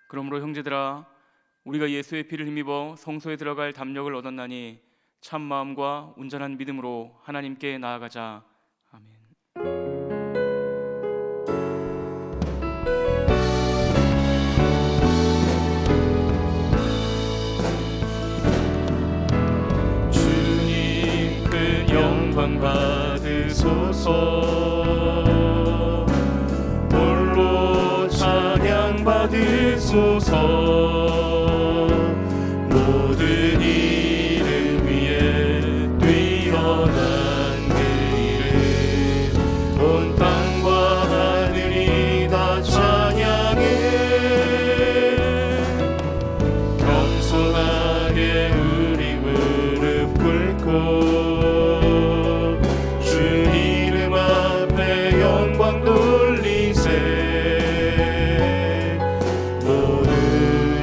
그러므로 형제들아, 우리가 예수의 피를 힘입어 성소에 들어갈 담력을 얻었나니 참 마음과 온전한 믿음으로 하나님께 나아가자. 아멘. 주님 큰 영광 받으소서. 홀로 찬양 받으소서. 모든 이름 위에 뛰어난 그 이름, 온 땅과 하늘이 다 찬양해. 겸손하게 우리 무릎 꿇고 주 이름 앞에 영광 돌리세. 모두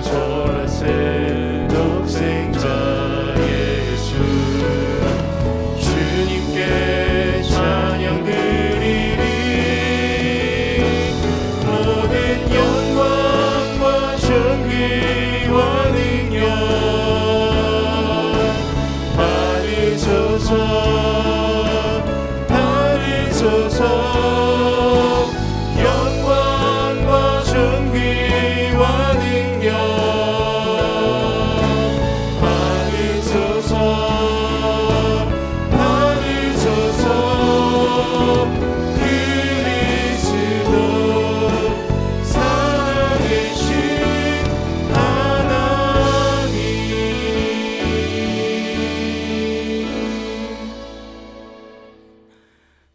절하세. 독생자 예수 주님께 찬양 드리리. 모든 영광과 존귀와 능력 받으소서. 받으소서. 영광과 존귀와 능력 받으소서. 받으소서. 그리스도 살아계신 하나님.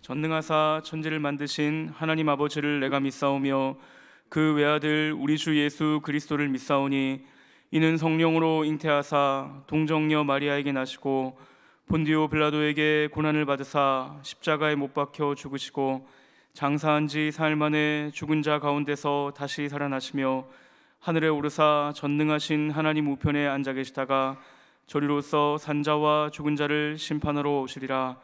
전능하사 천지를 만드신 하나님 아버지를 내가 믿사오며 그 외아들 우리 주 예수 그리스도를 믿사오니 이는 성령으로 잉태하사 동정녀 마리아에게 나시고 본디오 빌라도에게 고난을 받으사 십자가에 못 박혀 죽으시고 장사한 지 사흘 만에 죽은 자 가운데서 다시 살아나시며 하늘에 오르사 전능하신 하나님 우편에 앉아 계시다가 저리로서 산자와 죽은 자를 심판하러 오시리라.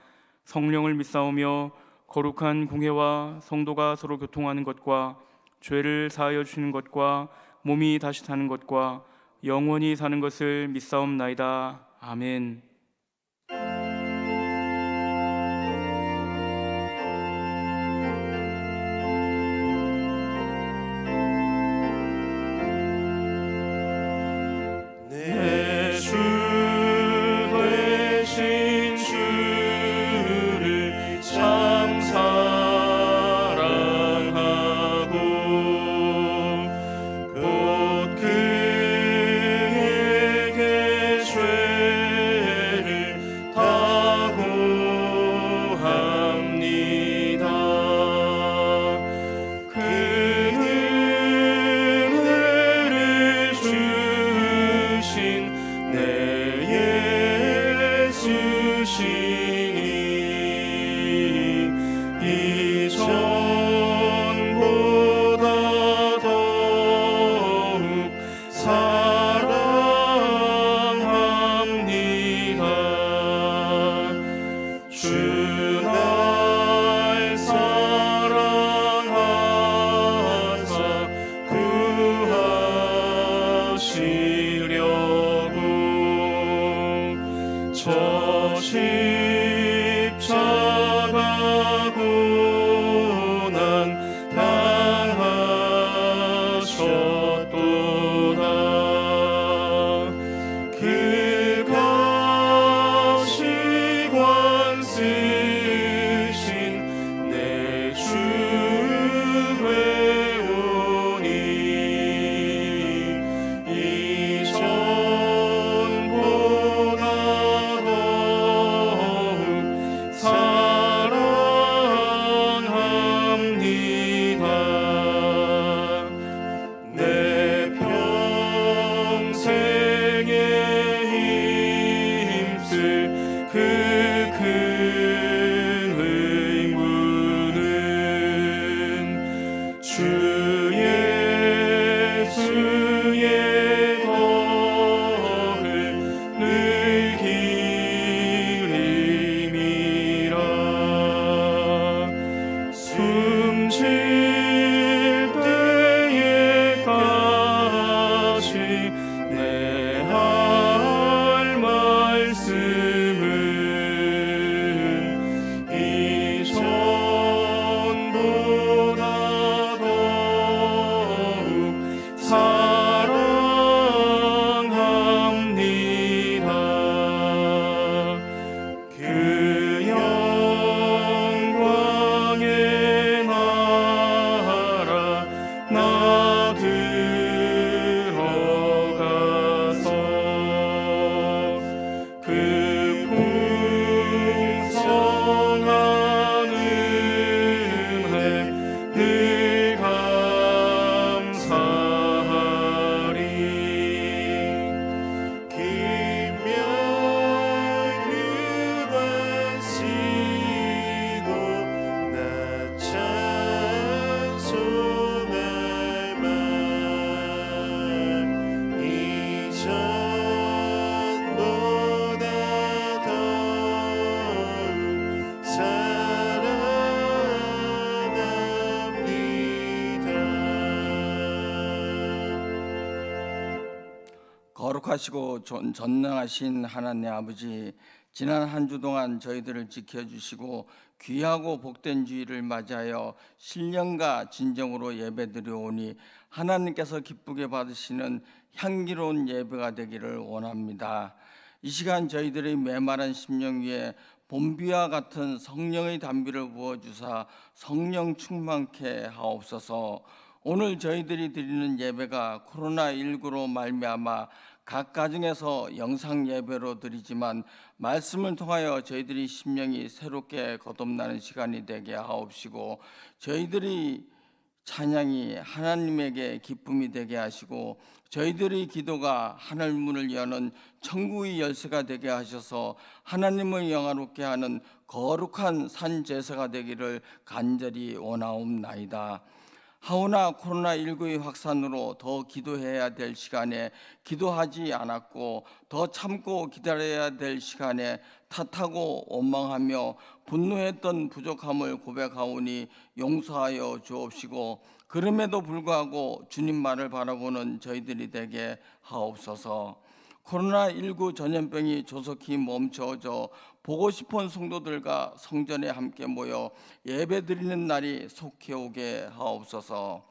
성령을 믿사오며 거룩한 공회와 성도가 서로 교통하는 것과 죄를 사하여 주시는 것과 몸이 다시 사는 것과 영원히 사는 것을 믿사옵나이다. 아멘. 내 주 되신 주를 참 사랑하고 곧 그에게 죄 거룩하시고 전능하신 하나님 아버지, 지난 한 주 동안 저희들을 지켜주시고 귀하고 복된 주일을 맞이하여 신령과 진정으로 예배드려오니 하나님께서 기쁘게 받으시는 향기로운 예배가 되기를 원합니다. 이 시간 저희들의 메마른 심령 위에 봄비와 같은 성령의 단비를 부어주사 성령 충만케 하옵소서. 오늘 저희들이 드리는 예배가 코로나19로 말미암아 각 가정에서 영상 예배로 드리지만 말씀을 통하여 저희들이 심령이 새롭게 거듭나는 시간이 되게 하옵시고, 저희들이 찬양이 하나님에게 기쁨이 되게 하시고, 저희들의 기도가 하늘 문을 여는 천국의 열쇠가 되게 하셔서 하나님을 영화롭게 하는 거룩한 산 제사가 되기를 간절히 원하옵나이다. 하오나 코로나19의 확산으로 더 기도해야 될 시간에 기도하지 않았고, 더 참고 기다려야 될 시간에 탓하고 원망하며 분노했던 부족함을 고백하오니 용서하여 주옵시고, 그럼에도 불구하고 주님 말을 바라보는 저희들이 되게 하옵소서. 코로나19 전염병이 조속히 멈춰져 보고 싶은 성도들과 성전에 함께 모여 예배드리는 날이 속히 오게 하옵소서.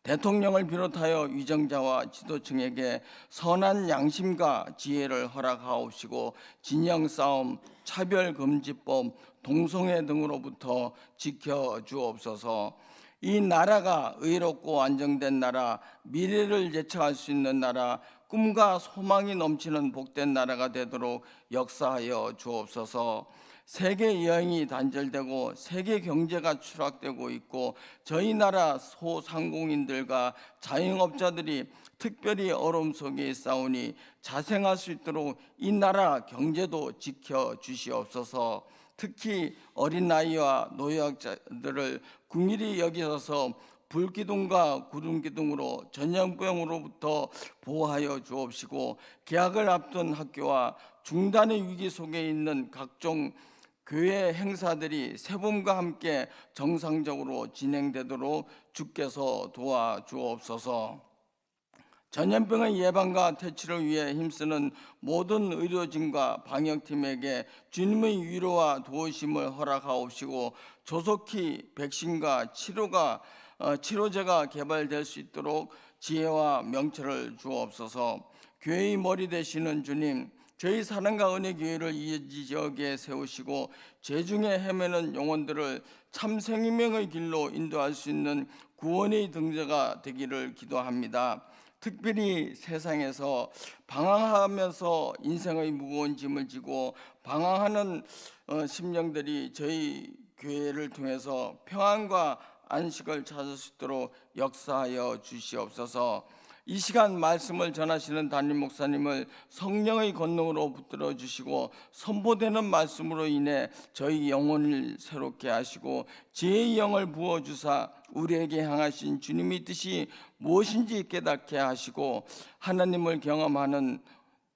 대통령을 비롯하여 위정자와 지도층에게 선한 양심과 지혜를 허락하옵시고, 진영 싸움, 차별금지법, 동성애 등으로부터 지켜주옵소서. 이 나라가 의롭고 안정된 나라, 미래를 예측할 수 있는 나라, 꿈과 소망이 넘치는 복된 나라가 되도록 역사하여 주옵소서. 세계 여행이 단절되고 세계 경제가 추락되고 있고, 저희 나라 소상공인들과 자영업자들이 특별히 어려움 속에 있사오니 자생할 수 있도록 이 나라 경제도 지켜주시옵소서. 특히 어린 아이와 노약자들을 긍휼히 여기셔서 불기둥과 구름기둥으로 전염병으로부터 보호하여 주옵시고, 개학을 앞둔 학교와 중단의 위기 속에 있는 각종 교회 행사들이 새봄과 함께 정상적으로 진행되도록 주께서 도와주옵소서. 전염병의 예방과 퇴치를 위해 힘쓰는 모든 의료진과 방역팀에게 주님의 위로와 도우심을 허락하옵시고, 조속히 백신과 치료제가 개발될 수 있도록 지혜와 명철을 주옵소서. 교회의 머리 되시는 주님, 저희 사랑과 은혜 교회를 이 지역에 세우시고 죄중에 헤매는 영혼들을 참 생명의 길로 인도할 수 있는 구원의 등자가 되기를 기도합니다. 특별히 세상에서 방황하면서 인생의 무거운 짐을 지고 방황하는 심령들이 저희 교회를 통해서 평안과 안식을 찾을 수 있도록 역사하여 주시옵소서. 이 시간 말씀을 전하시는 담임 목사님을 성령의 권능으로 붙들어 주시고, 선포되는 말씀으로 인해 저희 영혼을 새롭게 하시고 지혜의 영을 부어주사 우리에게 향하신 주님의 뜻이 무엇인지 깨닫게 하시고 하나님을 경험하는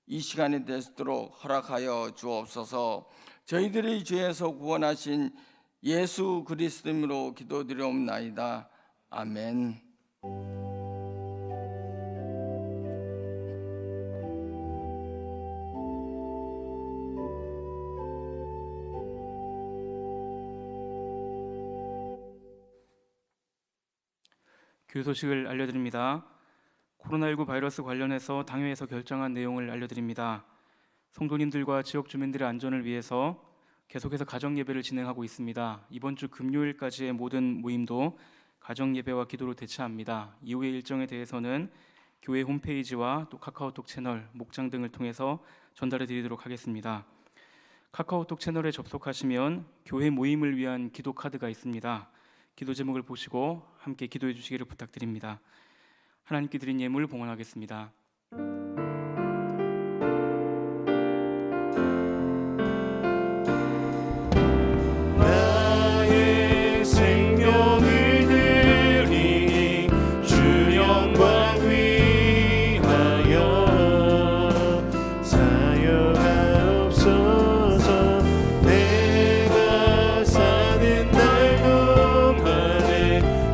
이 시간이 되도록 허락하여 주옵소서. 저희들의 죄에서 구원하신 예수 그리스도 이름으로 기도드리옵나이다. 아멘. 교회 소식을 알려드립니다. 코로나19 바이러스 관련해서 당회에서 결정한 내용을 알려드립니다. 성도님들과 지역 주민들의 안전을 위해서 계속해서 가정 예배를 진행하고 있습니다. 이번 주 금요일까지의 모든 모임도 가정 예배와 기도로 대체합니다. 이후의 일정에 대해서는 교회 홈페이지와 또 카카오톡 채널, 목장 등을 통해서 전달해 드리도록 하겠습니다. 카카오톡 채널에 접속하시면 교회 모임을 위한 기도 카드가 있습니다. 기도 제목을 보시고 함께 기도해 주시기를 부탁드립니다. 하나님께 드린 예물 봉헌하겠습니다.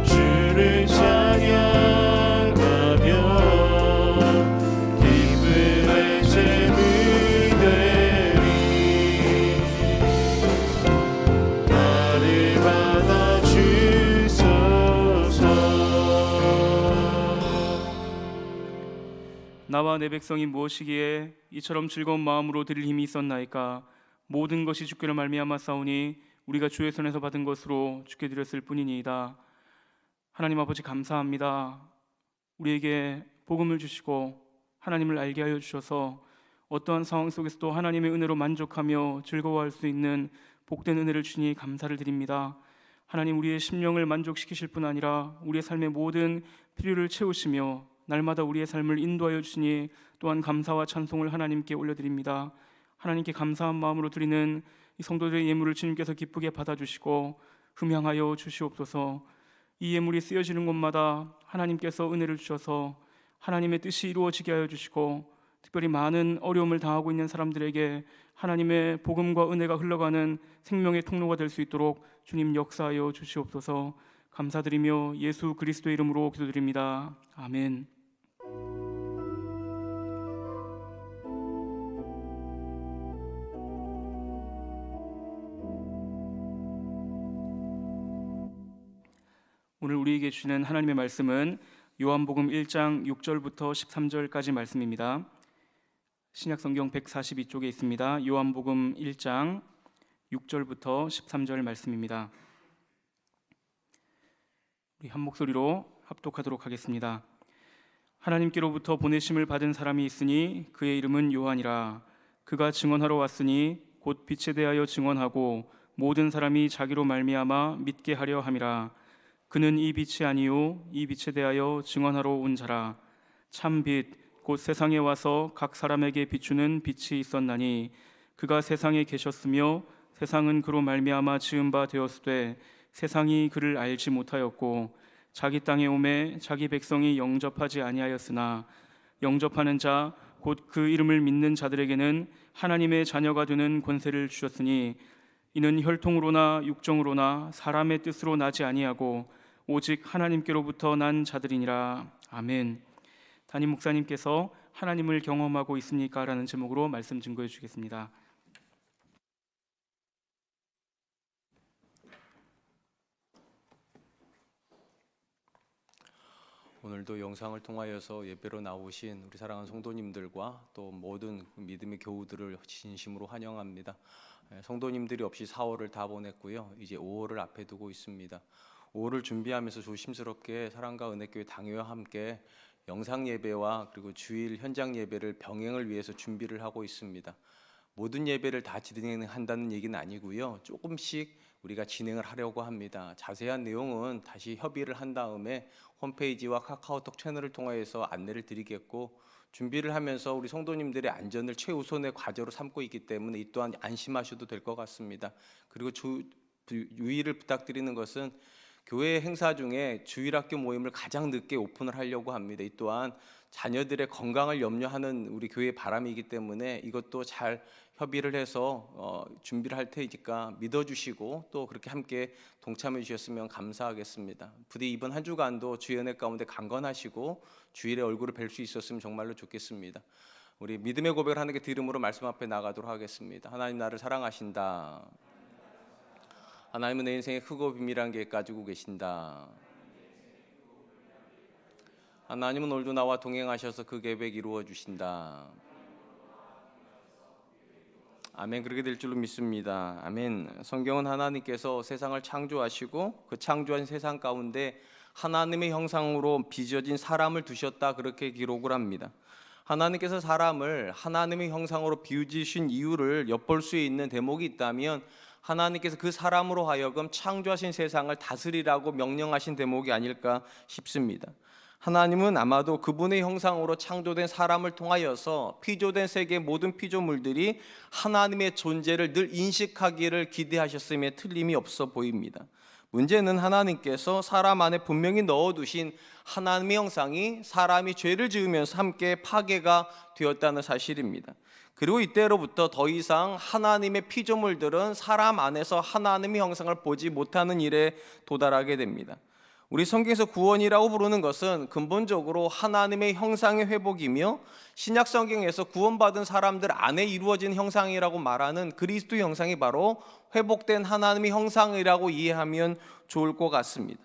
주를 찬양하며 나와 내 백성이 무엇이기에 이처럼 즐거운 마음으로 드릴 힘이 있었나이까? 모든 것이 주께로 말미암아 싸우니 우리가 주의 손에서 받은 것으로 주께 드렸을 뿐이니이다. 하나님 아버지 감사합니다. 우리에게 복음을 주시고 하나님을 알게 하여 주셔서 어떠한 상황 속에서도 하나님의 은혜로 만족하며 즐거워할 수 있는 복된 은혜를 주니 감사를 드립니다. 하나님, 우리의 심령을 만족시키실 뿐 아니라 우리의 삶의 모든 필요를 채우시며 날마다 우리의 삶을 인도하여 주시니 또한 감사와 찬송을 하나님께 올려드립니다. 하나님께 감사한 마음으로 드리는 이 성도들의 예물을 주님께서 기쁘게 받아주시고 흠양하여 주시옵소서. 이 예물이 쓰여지는 곳마다 하나님께서 은혜를 주셔서 하나님의 뜻이 이루어지게 하여 주시고, 특별히 많은 어려움을 당하고 있는 사람들에게 하나님의 복음과 은혜가 흘러가는 생명의 통로가 될 수 있도록 주님 역사하여 주시옵소서. 감사드리며 예수 그리스도의 이름으로 기도드립니다. 아멘. 오늘 우리에게 주시는 하나님의 말씀은 요한복음 1장 6절부터 13절까지 말씀입니다. 신약성경 142쪽에 있습니다. 요한복음 1장 6절부터 13절 말씀입니다. 우리 한 목소리로 합독하도록 하겠습니다. 하나님께로부터 보내심을 받은 사람이 있으니 그의 이름은 요한이라. 그가 증언하러 왔으니 곧 빛에 대하여 증언하고 모든 사람이 자기로 말미암아 믿게 하려 함이라. 그는 이 빛이 아니요 이 빛에 대하여 증언하러 온 자라. 참 빛 곧 세상에 와서 각 사람에게 비추는 빛이 있었나니 그가 세상에 계셨으며 세상은 그로 말미암아 지은 바 되었으되 세상이 그를 알지 못하였고 자기 땅에 오매 자기 백성이 영접하지 아니하였으나 영접하는 자 곧 그 이름을 믿는 자들에게는 하나님의 자녀가 되는 권세를 주셨으니 이는 혈통으로나 육정으로나 사람의 뜻으로 나지 아니하고 오직 하나님께로부터 난 자들이니라. 아멘. 담임 목사님께서 하나님을 경험하고 있습니까? 라는 제목으로 말씀 증거해 주겠습니다. 오늘도 영상을 통하여서 예배로 나오신 우리 사랑하는 성도님들과 또 모든 믿음의 교우들을 진심으로 환영합니다. 성도님들이 없이 4월을 다 보냈고요. 이제 5월을 앞에 두고 있습니다. 5월을 준비하면서 조심스럽게 사랑과 은혜교회 당회와 함께 영상 예배와 그리고 주일 현장 예배를 병행을 위해서 준비를 하고 있습니다. 모든 예배를 다 진행한다는 얘기는 아니고요. 조금씩 우리가 진행을 하려고 합니다. 자세한 내용은 다시 협의를 한 다음에 홈페이지와 카카오톡 채널을 통해서 안내를 드리겠고, 준비를 하면서 우리 성도님들의 안전을 최우선의 과제로 삼고 있기 때문에 이 또한 안심하셔도 될 것 같습니다. 그리고 유의를 부탁드리는 것은 교회 행사 중에 주일학교 모임을 가장 늦게 오픈을 하려고 합니다. 이 또한 자녀들의 건강을 염려하는 우리 교회의 바람이기 때문에 이것도 잘 협의를 해서 준비를 할 테니까 믿어주시고 또 그렇게 함께 동참해 주셨으면 감사하겠습니다. 부디 이번 한 주간도 주의 은혜 가운데 강건하시고 주일에 얼굴을 뵐 수 있었으면 정말로 좋겠습니다. 우리 믿음의 고백을 하는 게 들음으로 말씀 앞에 나가도록 하겠습니다. 하나님 나를 사랑하신다. 하나님은 내 인생에 크고 비밀한 계획 가지고 계신다. 하나님은 오늘도 나와 동행하셔서 그 계획 이루어 주신다. 아멘. 그렇게 될 줄로 믿습니다. 아멘. 성경은 하나님께서 세상을 창조하시고 그 창조한 세상 가운데 하나님의 형상으로 빚어진 사람을 두셨다, 그렇게 기록을 합니다. 하나님께서 사람을 하나님의 형상으로 비우신 이유를 엿볼 수 있는 대목이 있다면 하나님께서 그 사람으로 하여금 창조하신 세상을 다스리라고 명령하신 대목이 아닐까 싶습니다. 하나님은 아마도 그분의 형상으로 창조된 사람을 통하여서 피조된 세계의 모든 피조물들이 하나님의 존재를 늘 인식하기를 기대하셨음에 틀림이 없어 보입니다. 문제는 하나님께서 사람 안에 분명히 넣어두신 하나님의 형상이 사람이 죄를 지으면서 함께 파괴가 되었다는 사실입니다. 그리고 이때로부터 더 이상 하나님의 피조물들은 사람 안에서 하나님의 형상을 보지 못하는 일에 도달하게 됩니다. 우리 성경에서 구원이라고 부르는 것은 근본적으로 하나님의 형상의 회복이며 신약 성경에서 구원받은 사람들 안에 이루어진 형상이라고 말하는 그리스도 형상이 바로 회복된 하나님의 형상이라고 이해하면 좋을 것 같습니다.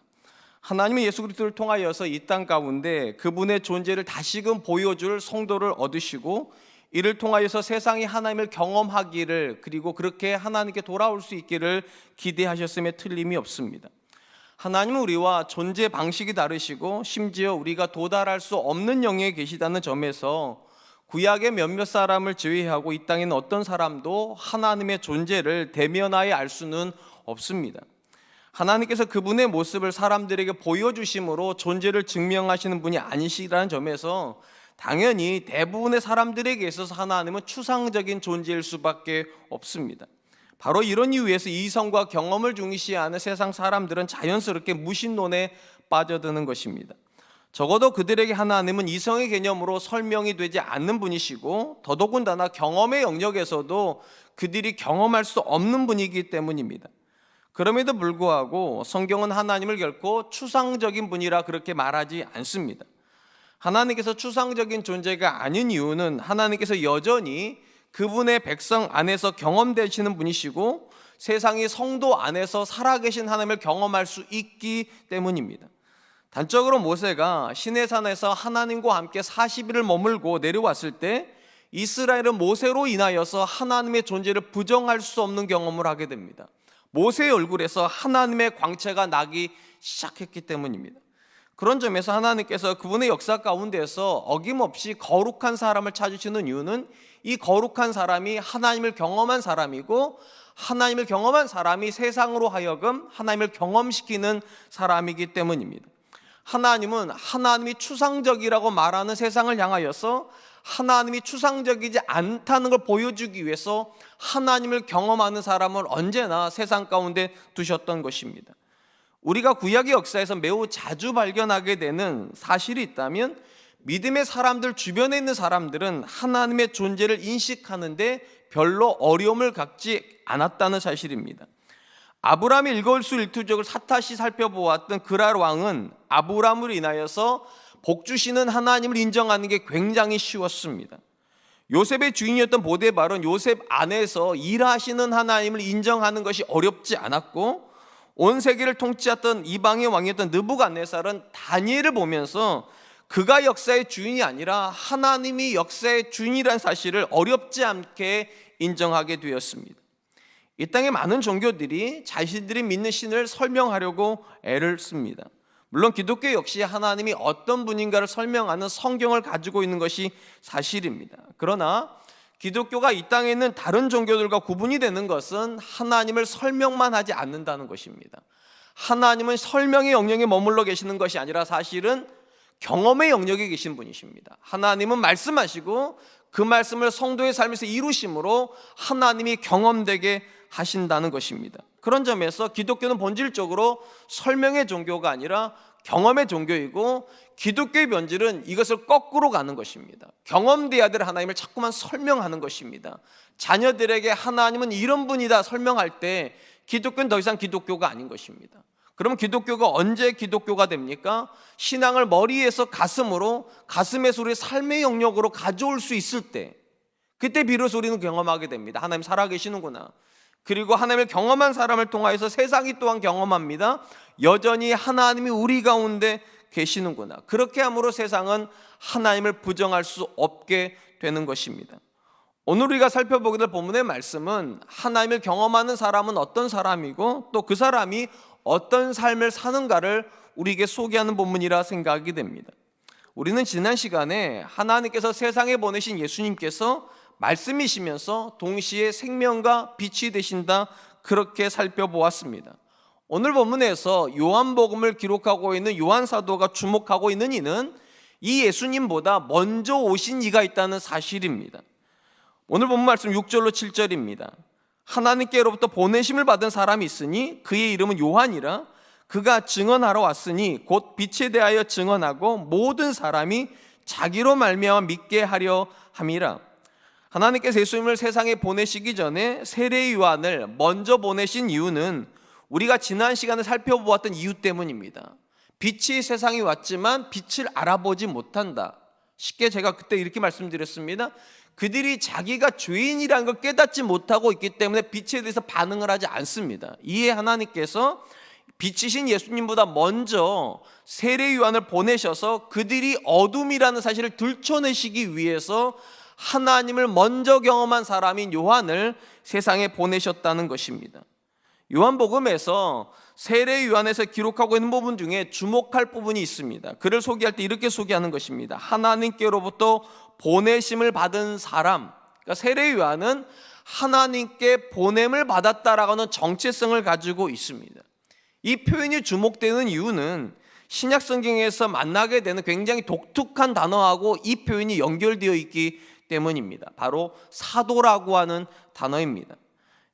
하나님은 예수 그리스도를 통하여서 이 땅 가운데 그분의 존재를 다시금 보여줄 성도를 얻으시고 이를 통하여서 세상이 하나님을 경험하기를, 그리고 그렇게 하나님께 돌아올 수 있기를 기대하셨음에 틀림이 없습니다. 하나님은 우리와 존재 방식이 다르시고 심지어 우리가 도달할 수 없는 영역에 계시다는 점에서 구약의 몇몇 사람을 제외하고 이 땅에는 어떤 사람도 하나님의 존재를 대면하여 알 수는 없습니다. 하나님께서 그분의 모습을 사람들에게 보여주심으로 존재를 증명하시는 분이 아니시라는 점에서 당연히 대부분의 사람들에게 있어서 하나님은 추상적인 존재일 수밖에 없습니다. 바로 이런 이유에서 이성과 경험을 중시하는 세상 사람들은 자연스럽게 무신론에 빠져드는 것입니다. 적어도 그들에게 하나님은 이성의 개념으로 설명이 되지 않는 분이시고 더더군다나 경험의 영역에서도 그들이 경험할 수 없는 분이기 때문입니다. 그럼에도 불구하고 성경은 하나님을 결코 추상적인 분이라 그렇게 말하지 않습니다. 하나님께서 추상적인 존재가 아닌 이유는 하나님께서 여전히 그분의 백성 안에서 경험되시는 분이시고 세상이 성도 안에서 살아계신 하나님을 경험할 수 있기 때문입니다. 단적으로 모세가 시내산에서 하나님과 함께 40일을 머물고 내려왔을 때 이스라엘은 모세로 인하여서 하나님의 존재를 부정할 수 없는 경험을 하게 됩니다. 모세의 얼굴에서 하나님의 광채가 나기 시작했기 때문입니다. 그런 점에서 하나님께서 그분의 역사 가운데서 어김없이 거룩한 사람을 찾으시는 이유는 이 거룩한 사람이 하나님을 경험한 사람이고 하나님을 경험한 사람이 세상으로 하여금 하나님을 경험시키는 사람이기 때문입니다. 하나님은 하나님이 추상적이라고 말하는 세상을 향하여서 하나님이 추상적이지 않다는 걸 보여주기 위해서 하나님을 경험하는 사람을 언제나 세상 가운데 두셨던 것입니다. 우리가 구약의 역사에서 매우 자주 발견하게 되는 사실이 있다면 믿음의 사람들 주변에 있는 사람들은 하나님의 존재를 인식하는데 별로 어려움을 갖지 않았다는 사실입니다. 아브라함의 일거수일투족을 사타시 살펴보았던 그랄 왕은 아브라함으로 인하여서 복 주시는 하나님을 인정하는 게 굉장히 쉬웠습니다. 요셉의 주인이었던 보디발은 요셉 안에서 일하시는 하나님을 인정하는 것이 어렵지 않았고 온 세계를 통치했던 이방의 왕이었던 느부갓네살은 다니엘을 보면서 그가 역사의 주인이 아니라 하나님이 역사의 주인이라는 사실을 어렵지 않게 인정하게 되었습니다. 이 땅의 많은 종교들이 자신들이 믿는 신을 설명하려고 애를 씁니다. 물론 기독교 역시 하나님이 어떤 분인가를 설명하는 성경을 가지고 있는 것이 사실입니다. 그러나 기독교가 이 땅에 있는 다른 종교들과 구분이 되는 것은 하나님을 설명만 하지 않는다는 것입니다. 하나님은 설명의 영역에 머물러 계시는 것이 아니라 사실은 경험의 영역에 계신 분이십니다. 하나님은 말씀하시고 그 말씀을 성도의 삶에서 이루심으로 하나님이 경험되게 하신다는 것입니다. 그런 점에서 기독교는 본질적으로 설명의 종교가 아니라 경험의 종교이고 기독교의 본질은 이것을 거꾸로 가는 것입니다. 경험돼야 될 하나님을 자꾸만 설명하는 것입니다. 자녀들에게 하나님은 이런 분이다 설명할 때 기독교는 더 이상 기독교가 아닌 것입니다. 그러면 기독교가 언제 기독교가 됩니까? 신앙을 머리에서 가슴으로, 가슴에서 우리의 삶의 영역으로 가져올 수 있을 때, 그때 비로소 우리는 경험하게 됩니다. 하나님 살아계시는구나. 그리고 하나님을 경험한 사람을 통하여서 세상이 또한 경험합니다. 여전히 하나님이 우리 가운데 계시는구나. 그렇게 함으로 세상은 하나님을 부정할 수 없게 되는 것입니다. 오늘 우리가 살펴보게 될 본문의 말씀은 하나님을 경험하는 사람은 어떤 사람이고 또 그 사람이 어떤 삶을 사는가를 우리에게 소개하는 본문이라 생각이 됩니다. 우리는 지난 시간에 하나님께서 세상에 보내신 예수님께서 말씀이시면서 동시에 생명과 빛이 되신다, 그렇게 살펴보았습니다. 오늘 본문에서 요한복음을 기록하고 있는 요한사도가 주목하고 있는 이는 이 예수님보다 먼저 오신 이가 있다는 사실입니다. 오늘 본문 말씀 6절로 7절입니다. 하나님께로부터 보내심을 받은 사람이 있으니 그의 이름은 요한이라. 그가 증언하러 왔으니 곧 빛에 대하여 증언하고 모든 사람이 자기로 말미암아 믿게 하려 함이라. 하나님께서 예수님을 세상에 보내시기 전에 세례 요한을 먼저 보내신 이유는 우리가 지난 시간에 살펴보았던 이유 때문입니다. 빛이 세상에 왔지만 빛을 알아보지 못한다. 쉽게 제가 그때 이렇게 말씀드렸습니다. 그들이 자기가 죄인이라는 걸 깨닫지 못하고 있기 때문에 빛에 대해서 반응을 하지 않습니다. 이에 하나님께서 빛이신 예수님보다 먼저 세례 요한을 보내셔서 그들이 어둠이라는 사실을 들춰내시기 위해서 하나님을 먼저 경험한 사람인 요한을 세상에 보내셨다는 것입니다. 요한복음에서 세례 요한에서 기록하고 있는 부분 중에 주목할 부분이 있습니다. 그를 소개할 때 이렇게 소개하는 것입니다. 하나님께로부터 보내심을 받은 사람. 그러니까 세례 요한은 하나님께 보냄을 받았다라고 하는 정체성을 가지고 있습니다. 이 표현이 주목되는 이유는 신약 성경에서 만나게 되는 굉장히 독특한 단어하고 이 표현이 연결되어 있기 때문입니다. 바로 사도라고 하는 단어입니다.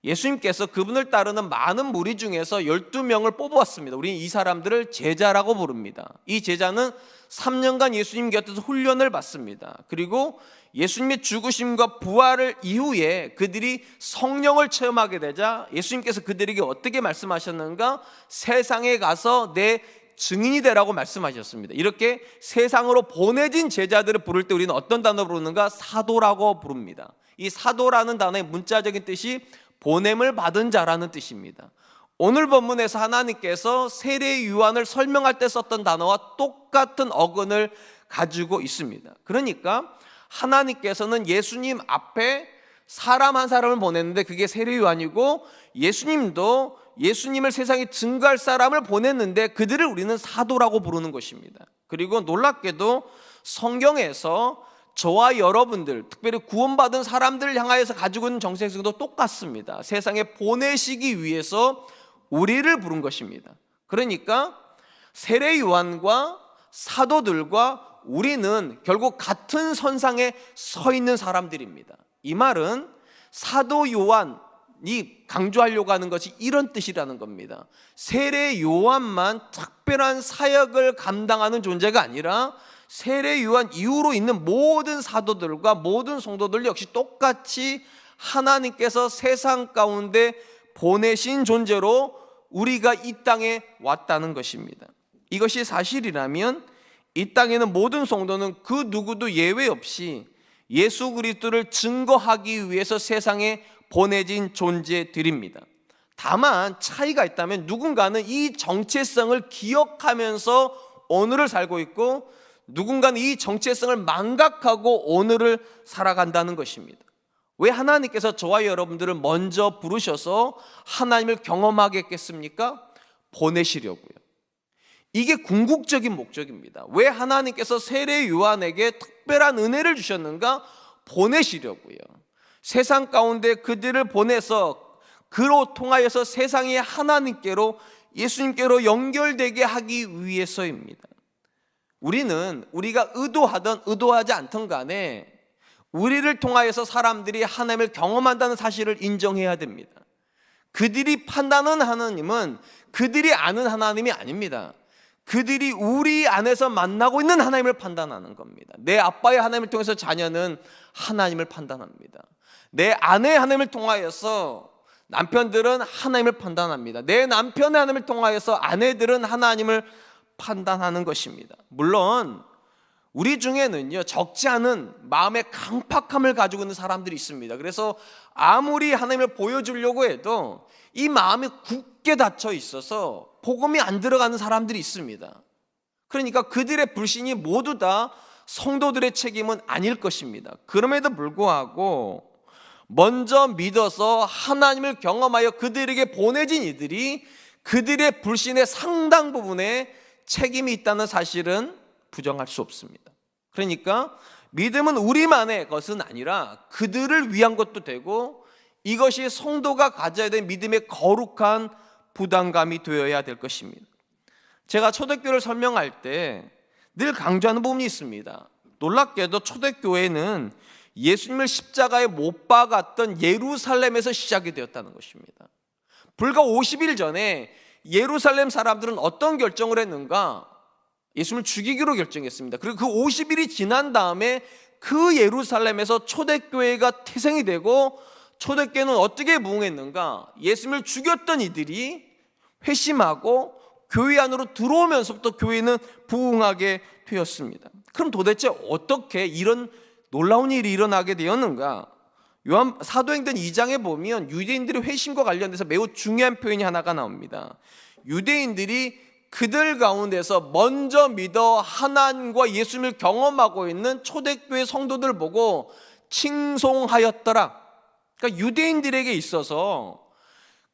예수님께서 그분을 따르는 많은 무리 중에서 12명을 뽑아왔습니다. 우리는 이 사람들을 제자라고 부릅니다. 이 제자는 3년간 예수님 곁에서 훈련을 받습니다. 그리고 예수님의 죽으심과 부활을 이후에 그들이 성령을 체험하게 되자 예수님께서 그들에게 어떻게 말씀하셨는가? 세상에 가서 내 증인이 되라고 말씀하셨습니다. 이렇게 세상으로 보내진 제자들을 부를 때 우리는 어떤 단어로 부르는가? 사도라고 부릅니다. 이 사도라는 단어의 문자적인 뜻이 보냄을 받은 자라는 뜻입니다. 오늘 본문에서 하나님께서 세례 요한을 설명할 때 썼던 단어와 똑같은 어근을 가지고 있습니다. 그러니까 하나님께서는 예수님 앞에 사람 한 사람을 보냈는데 그게 세례 요한이고, 예수님도 예수님을 세상에 증거할 사람을 보냈는데 그들을 우리는 사도라고 부르는 것입니다. 그리고 놀랍게도 성경에서 저와 여러분들, 특별히 구원받은 사람들을 향하여서 가지고 있는 정체성도 똑같습니다. 세상에 보내시기 위해서 우리를 부른 것입니다. 그러니까 세례 요한과 사도들과 우리는 결국 같은 선상에 서 있는 사람들입니다. 이 말은 사도 요한이 강조하려고 하는 것이 이런 뜻이라는 겁니다. 세례 요한만 특별한 사역을 감당하는 존재가 아니라 세례 요한 이후로 있는 모든 사도들과 모든 성도들 역시 똑같이 하나님께서 세상 가운데 보내신 존재로 우리가 이 땅에 왔다는 것입니다. 이것이 사실이라면 이 땅에 있는 모든 성도는 그 누구도 예외 없이 예수 그리스도를 증거하기 위해서 세상에 보내진 존재들입니다. 다만 차이가 있다면 누군가는 이 정체성을 기억하면서 오늘을 살고 있고, 누군가는 이 정체성을 망각하고 오늘을 살아간다는 것입니다. 왜 하나님께서 저와 여러분들을 먼저 부르셔서 하나님을 경험하게 했겠습니까? 보내시려고요. 이게 궁극적인 목적입니다. 왜 하나님께서 세례 요한에게 특별한 은혜를 주셨는가? 보내시려고요. 세상 가운데 그들을 보내서 그로 통하여서 세상의 하나님께로, 예수님께로 연결되게 하기 위해서입니다. 우리는 우리가 의도하든 의도하지 않든 간에 우리를 통하여서 사람들이 하나님을 경험한다는 사실을 인정해야 됩니다. 그들이 판단하는 하나님은 그들이 아는 하나님이 아닙니다. 그들이 우리 안에서 만나고 있는 하나님을 판단하는 겁니다. 내 아빠의 하나님을 통해서 자녀는 하나님을 판단합니다. 내 아내의 하나님을 통하여서 남편들은 하나님을 판단합니다. 내 남편의 하나님을 통하여서 아내들은 하나님을 판단하는 것입니다. 물론 우리 중에는요, 적지 않은 마음의 강팍함을 가지고 있는 사람들이 있습니다. 그래서 아무리 하나님을 보여주려고 해도 이 마음이 굳게 닫혀 있어서 복음이 안 들어가는 사람들이 있습니다. 그러니까 그들의 불신이 모두 다 성도들의 책임은 아닐 것입니다. 그럼에도 불구하고 먼저 믿어서 하나님을 경험하여 그들에게 보내진 이들이 그들의 불신의 상당 부분에 책임이 있다는 사실은 부정할 수 없습니다. 그러니까 믿음은 우리만의 것은 아니라 그들을 위한 것도 되고, 이것이 성도가 가져야 될 믿음의 거룩한 부담감이 되어야 될 것입니다. 제가 초대교회를 설명할 때 늘 강조하는 부분이 있습니다. 놀랍게도 초대교회는 예수님을 십자가에 못 박았던 예루살렘에서 시작이 되었다는 것입니다. 불과 50일 전에 예루살렘 사람들은 어떤 결정을 했는가? 예수님을 죽이기로 결정했습니다. 그리고 그 50일이 지난 다음에 그 예루살렘에서 초대교회가 태생이 되고, 초대교회는 어떻게 부흥했는가? 예수님을 죽였던 이들이 회심하고 교회 안으로 들어오면서부터 교회는 부흥하게 되었습니다. 그럼 도대체 어떻게 이런 놀라운 일이 일어나게 되었는가? 요한 사도행전 2장에 보면 유대인들의 회심과 관련돼서 매우 중요한 표현이 하나가 나옵니다. 유대인들이 그들 가운데서 먼저 믿어 하나님과 예수님을 경험하고 있는 초대교회 성도들 보고 칭송하였더라. 그러니까 유대인들에게 있어서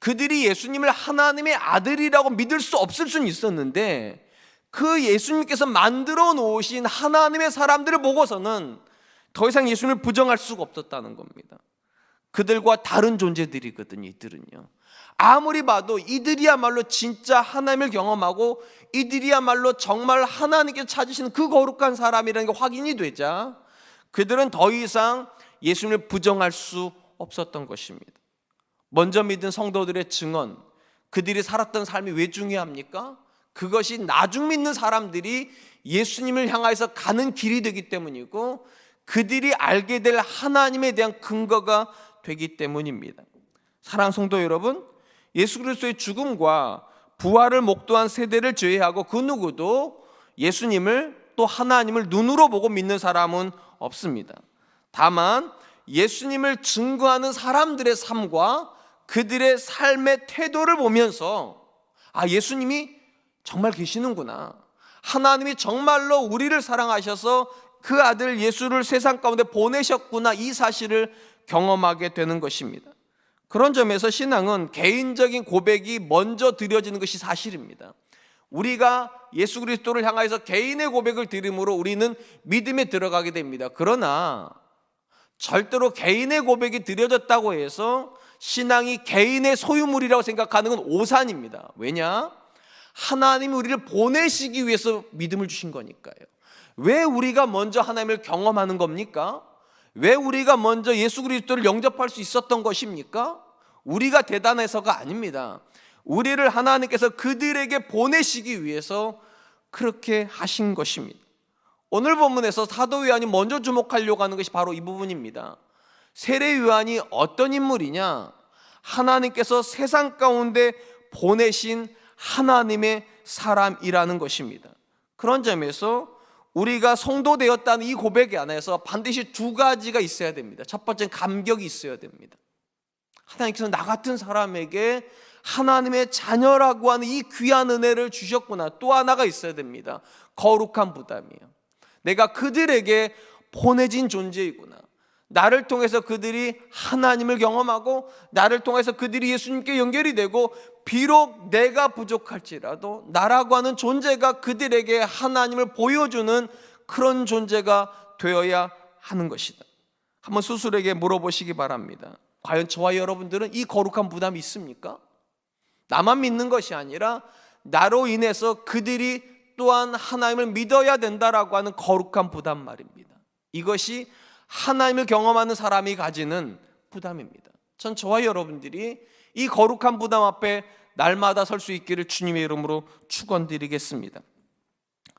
그들이 예수님을 하나님의 아들이라고 믿을 수 없을 수는 있었는데 그 예수님께서 만들어 놓으신 하나님의 사람들을 보고서는 더 이상 예수님을 부정할 수가 없었다는 겁니다. 그들과 다른 존재들이거든요. 이들은요, 아무리 봐도 이들이야말로 진짜 하나님을 경험하고 이들이야말로 정말 하나님께서 찾으시는 그 거룩한 사람이라는 게 확인이 되자 그들은 더 이상 예수님을 부정할 수 없었던 것입니다. 먼저 믿은 성도들의 증언, 그들이 살았던 삶이 왜 중요합니까? 그것이 나중 믿는 사람들이 예수님을 향해서 가는 길이 되기 때문이고 그들이 알게 될 하나님에 대한 근거가 되기 때문입니다. 사랑하는 성도 여러분, 예수 그리스도의 죽음과 부활을 목도한 세대를 제외하고 그 누구도 예수님을 또 하나님을 눈으로 보고 믿는 사람은 없습니다. 다만 예수님을 증거하는 사람들의 삶과 그들의 삶의 태도를 보면서 예수님이 정말 계시는구나, 하나님이 정말로 우리를 사랑하셔서 그 아들 예수를 세상 가운데 보내셨구나, 이 사실을 경험하게 되는 것입니다. 그런 점에서 신앙은 개인적인 고백이 먼저 드려지는 것이 사실입니다. 우리가 예수 그리스도를 향해서 개인의 고백을 드림으로 우리는 믿음에 들어가게 됩니다. 그러나 절대로 개인의 고백이 드려졌다고 해서 신앙이 개인의 소유물이라고 생각하는 건 오산입니다. 왜냐? 하나님이 우리를 보내시기 위해서 믿음을 주신 거니까요. 왜 우리가 먼저 하나님을 경험하는 겁니까? 왜 우리가 먼저 예수 그리스도를 영접할 수 있었던 것입니까? 우리가 대단해서가 아닙니다. 우리를 하나님께서 그들에게 보내시기 위해서 그렇게 하신 것입니다. 오늘 본문에서 사도 요한이 먼저 주목하려고 하는 것이 바로 이 부분입니다. 세례 요한이 어떤 인물이냐? 하나님께서 세상 가운데 보내신 하나님의 사람이라는 것입니다. 그런 점에서 우리가 성도 되었다는 이 고백에 안에서 반드시 두 가지가 있어야 됩니다. 첫 번째는 감격이 있어야 됩니다. 하나님께서 나 같은 사람에게 하나님의 자녀라고 하는 이 귀한 은혜를 주셨구나. 또 하나가 있어야 됩니다. 거룩한 부담이에요. 내가 그들에게 보내진 존재이구나. 나를 통해서 그들이 하나님을 경험하고 나를 통해서 그들이 예수님께 연결이 되고 비록 내가 부족할지라도 나라고 하는 존재가 그들에게 하나님을 보여주는 그런 존재가 되어야 하는 것이다. 한번 스스로에게 물어보시기 바랍니다. 과연 저와 여러분들은 이 거룩한 부담이 있습니까? 나만 믿는 것이 아니라 나로 인해서 그들이 또한 하나님을 믿어야 된다라고 하는 거룩한 부담 말입니다. 이것이 하나님을 경험하는 사람이 가지는 부담입니다. 전 저와 여러분들이 이 거룩한 부담 앞에 날마다 설 수 있기를 주님의 이름으로 축원드리겠습니다.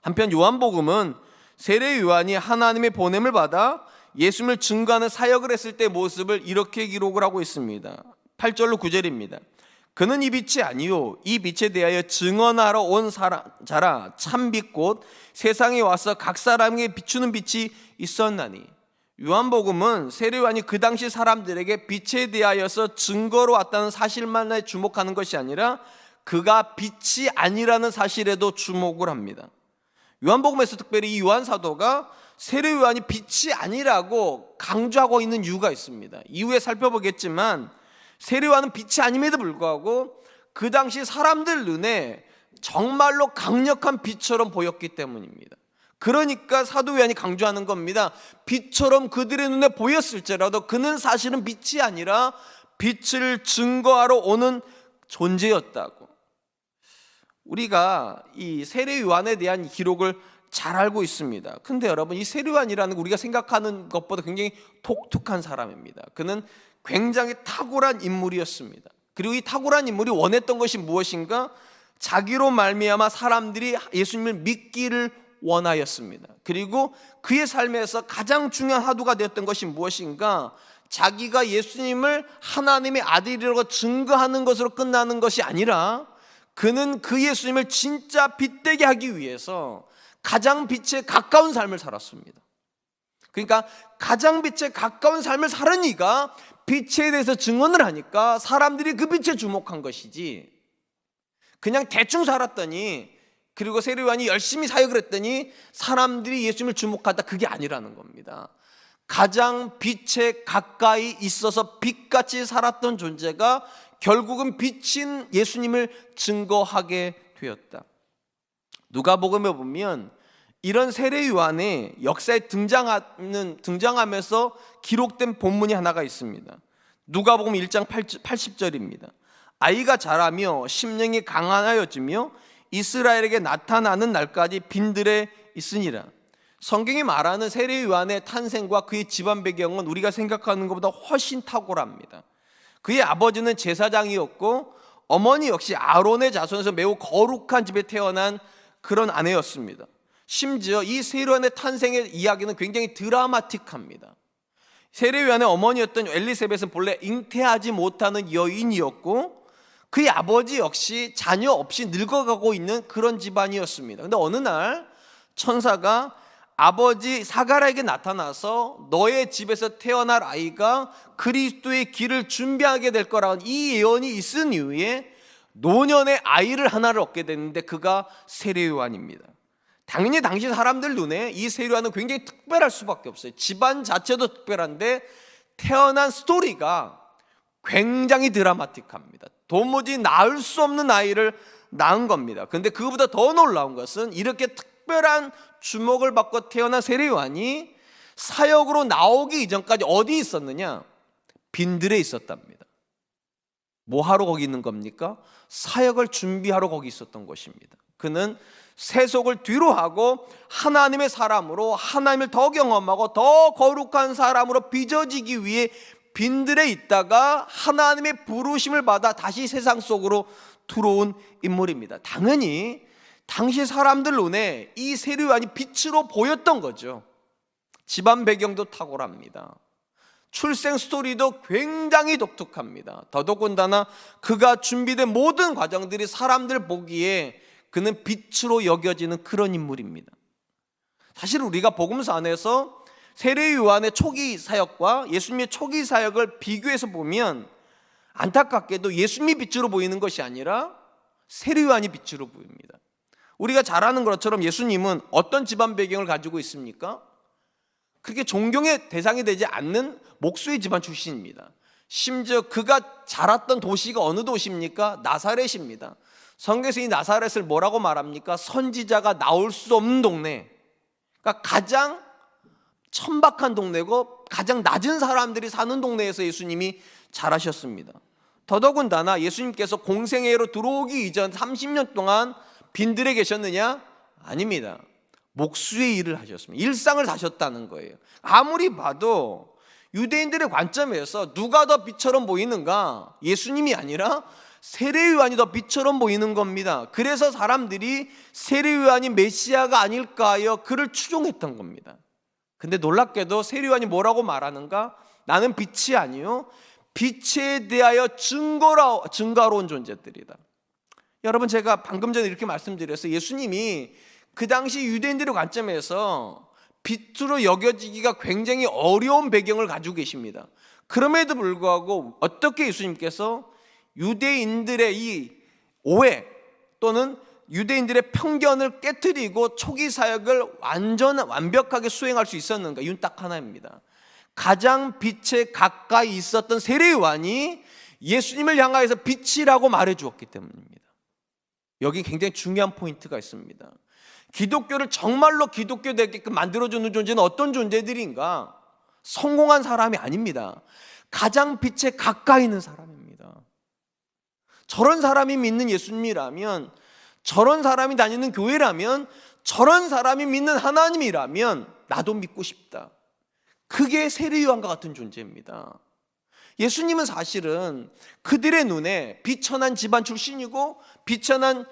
한편 요한복음은 세례 요한이 하나님의 보냄을 받아 예수님을 증거하는 사역을 했을 때의 모습을 이렇게 기록을 하고 있습니다. 8절로 9절입니다. 그는 이 빛이 아니요 이 빛에 대하여 증언하러 온 자라. 참빛 곧 세상에 와서 각 사람에게 비추는 빛이 있었나니. 요한복음은 세례 요한이 그 당시 사람들에게 빛에 대하여서 증거로 왔다는 사실만에 주목하는 것이 아니라 그가 빛이 아니라는 사실에도 주목을 합니다. 요한복음에서 특별히 이 요한 사도가 세례 요한이 빛이 아니라고 강조하고 있는 이유가 있습니다. 이후에 살펴보겠지만 세례 요한은 빛이 아님에도 불구하고 그 당시 사람들 눈에 정말로 강력한 빛처럼 보였기 때문입니다. 그러니까 사도 요한이 강조하는 겁니다. 빛처럼 그들의 눈에 보였을지라도 그는 사실은 빛이 아니라 빛을 증거하러 오는 존재였다고. 우리가 이 세례 요한에 대한 기록을 잘 알고 있습니다. 근데 여러분, 이 세례 요한이라는 우리가 생각하는 것보다 굉장히 독특한 사람입니다. 그는 굉장히 탁월한 인물이었습니다. 그리고 이 탁월한 인물이 원했던 것이 무엇인가? 자기로 말미암아 사람들이 예수님을 믿기를 원하였습니다. 그리고 그의 삶에서 가장 중요한 화두가 되었던 것이 무엇인가? 자기가 예수님을 하나님의 아들이라고 증거하는 것으로 끝나는 것이 아니라 그는 그 예수님을 진짜 빛되게 하기 위해서 가장 빛에 가까운 삶을 살았습니다. 그러니까 가장 빛에 가까운 삶을 살으니까 빛에 대해서 증언을 하니까 사람들이 그 빛에 주목한 것이지, 그냥 대충 살았더니, 그리고 세례 요한이 열심히 사역을 했더니 사람들이 예수님을 주목하다, 그게 아니라는 겁니다. 가장 빛에 가까이 있어서 빛같이 살았던 존재가 결국은 빛인 예수님을 증거하게 되었다. 누가복음에 보면 이런 세례 요한의 역사에 등장하면서 기록된 본문이 하나가 있습니다. 누가복음 1장 80절입니다. 아이가 자라며 심령이 강하여지며 이스라엘에게 나타나는 날까지 빈들에 있으니라. 성경이 말하는 세례 요한의 탄생과 그의 집안 배경은 우리가 생각하는 것보다 훨씬 탁월합니다. 그의 아버지는 제사장이었고 어머니 역시 아론의 자손에서 매우 거룩한 집에 태어난 그런 아내였습니다. 심지어 이 세례 요한의 탄생의 이야기는 굉장히 드라마틱합니다. 세례 요한의 어머니였던 엘리사벳은 본래 잉태하지 못하는 여인이었고 그의 아버지 역시 자녀 없이 늙어가고 있는 그런 집안이었습니다. 그런데 어느 날 천사가 아버지 사가랴에게 나타나서 너의 집에서 태어날 아이가 그리스도의 길을 준비하게 될 거라는 이 예언이 있은 이후에 노년의 아이를 하나를 얻게 됐는데 그가 세례 요한입니다. 당연히 당시 사람들 눈에 이 세례 요한은 굉장히 특별할 수밖에 없어요. 집안 자체도 특별한데 태어난 스토리가 굉장히 드라마틱합니다. 도무지 낳을 수 없는 아이를 낳은 겁니다. 그런데 그거보다 더 놀라운 것은 이렇게 특별한 주목을 받고 태어난 세례 요한이 사역으로 나오기 이전까지 어디 있었느냐? 빈들에 있었답니다. 뭐 하러 거기 있는 겁니까? 사역을 준비하러 거기 있었던 것입니다. 그는 세속을 뒤로 하고 하나님의 사람으로 하나님을 더 경험하고 더 거룩한 사람으로 빚어지기 위해 빈들에 있다가 하나님의 부르심을 받아 다시 세상 속으로 들어온 인물입니다. 당연히 당시 사람들 눈에 이 세례 요한이 빛으로 보였던 거죠. 집안 배경도 탁월합니다. 출생 스토리도 굉장히 독특합니다. 더더군다나 그가 준비된 모든 과정들이 사람들 보기에 그는 빛으로 여겨지는 그런 인물입니다. 사실 우리가 복음서 안에서 세례 요한의 초기 사역과 예수님의 초기 사역을 비교해서 보면 안타깝게도 예수님이 빛으로 보이는 것이 아니라 세례 요한이 빛으로 보입니다. 우리가 잘 아는 것처럼 예수님은 어떤 집안 배경을 가지고 있습니까? 그렇게 존경의 대상이 되지 않는 목수의 집안 출신입니다. 심지어 그가 자랐던 도시가 어느 도시입니까? 나사렛입니다. 성경에서 이 나사렛을 뭐라고 말합니까? 선지자가 나올 수 없는 동네. 그러니까 가장 천박한 동네고 가장 낮은 사람들이 사는 동네에서 예수님이 자라셨습니다. 더더군다나 예수님께서 공생애로 들어오기 이전 30년 동안 빈들에 계셨느냐? 아닙니다. 목수의 일을 하셨습니다. 일상을 사셨다는 거예요. 아무리 봐도 유대인들의 관점에서 누가 더 빛처럼 보이는가? 예수님이 아니라 세례 요한이 더 빛처럼 보이는 겁니다. 그래서 사람들이 세례 요한이 메시아가 아닐까 하여 그를 추종했던 겁니다. 근데 놀랍게도 세례 요한이 뭐라고 말하는가? 나는 빛이 아니요 빛에 대하여 증거로운 존재들이다. 여러분, 제가 방금 전에 이렇게 말씀드렸어요. 예수님이 그 당시 유대인들의 관점에서 빛으로 여겨지기가 굉장히 어려운 배경을 가지고 계십니다. 그럼에도 불구하고 어떻게 예수님께서 유대인들의 이 오해 또는 유대인들의 편견을 깨트리고 초기 사역을 완벽하게 수행할 수 있었는가? 이유는 딱 하나입니다. 가장 빛에 가까이 있었던 세례 요한이 예수님을 향하여서 빛이라고 말해 주었기 때문입니다. 여기 굉장히 중요한 포인트가 있습니다. 기독교를 정말로 기독교 되게끔 만들어주는 존재는 어떤 존재들인가? 성공한 사람이 아닙니다. 가장 빛에 가까이 있는 사람입니다. 저런 사람이 믿는 예수님이라면, 저런 사람이 다니는 교회라면, 저런 사람이 믿는 하나님이라면 나도 믿고 싶다. 그게 세례 요한과 같은 존재입니다. 예수님은 사실은 그들의 눈에 비천한 집안 출신이고 비천한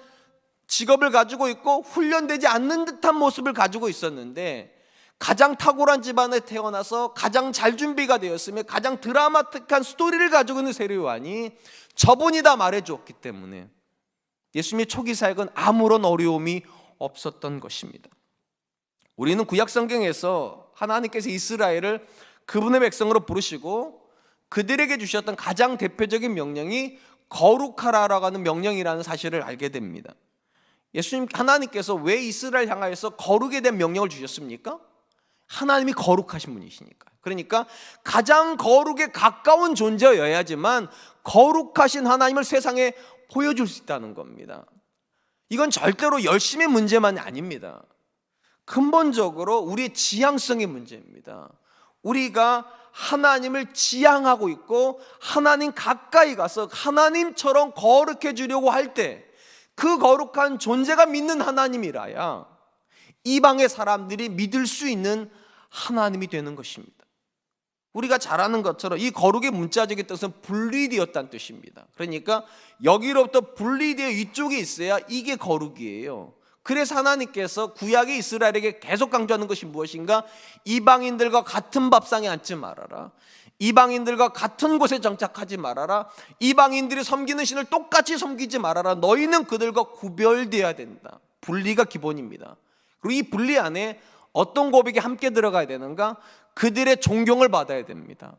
직업을 가지고 있고 훈련되지 않는 듯한 모습을 가지고 있었는데, 가장 탁월한 집안에 태어나서 가장 잘 준비가 되었으며 가장 드라마틱한 스토리를 가지고 있는 세례 요한이 저분이 다 말해주었기 때문에 예수님의 초기 사역은 아무런 어려움이 없었던 것입니다. 우리는 구약 성경에서 하나님께서 이스라엘을 그분의 백성으로 부르시고 그들에게 주셨던 가장 대표적인 명령이 거룩하라라고 하는 명령이라는 사실을 알게 됩니다. 예수님 하나님께서 왜 이스라엘 향하여서 거룩에 대한 명령을 주셨습니까? 하나님이 거룩하신 분이시니까. 그러니까 가장 거룩에 가까운 존재여야지만 거룩하신 하나님을 세상에 보여줄 수 있다는 겁니다. 이건 절대로 열심의 문제만이 아닙니다. 근본적으로 우리의 지향성의 문제입니다. 우리가 하나님을 지향하고 있고 하나님 가까이 가서 하나님처럼 거룩해 주려고 할 때 그 거룩한 존재가 믿는 하나님이라야 이방의 사람들이 믿을 수 있는 하나님이 되는 것입니다. 우리가 잘 아는 것처럼 이 거룩의 문자적인 뜻은 분리되었다는 뜻입니다. 그러니까 여기로부터 분리되어 이쪽에 있어야 이게 거룩이에요. 그래서 하나님께서 구약의 이스라엘에게 계속 강조하는 것이 무엇인가? 이방인들과 같은 밥상에 앉지 말아라. 이방인들과 같은 곳에 정착하지 말아라. 이방인들이 섬기는 신을 똑같이 섬기지 말아라. 너희는 그들과 구별되어야 된다. 분리가 기본입니다. 그리고 이 분리 안에 어떤 고백이 함께 들어가야 되는가? 그들의 존경을 받아야 됩니다.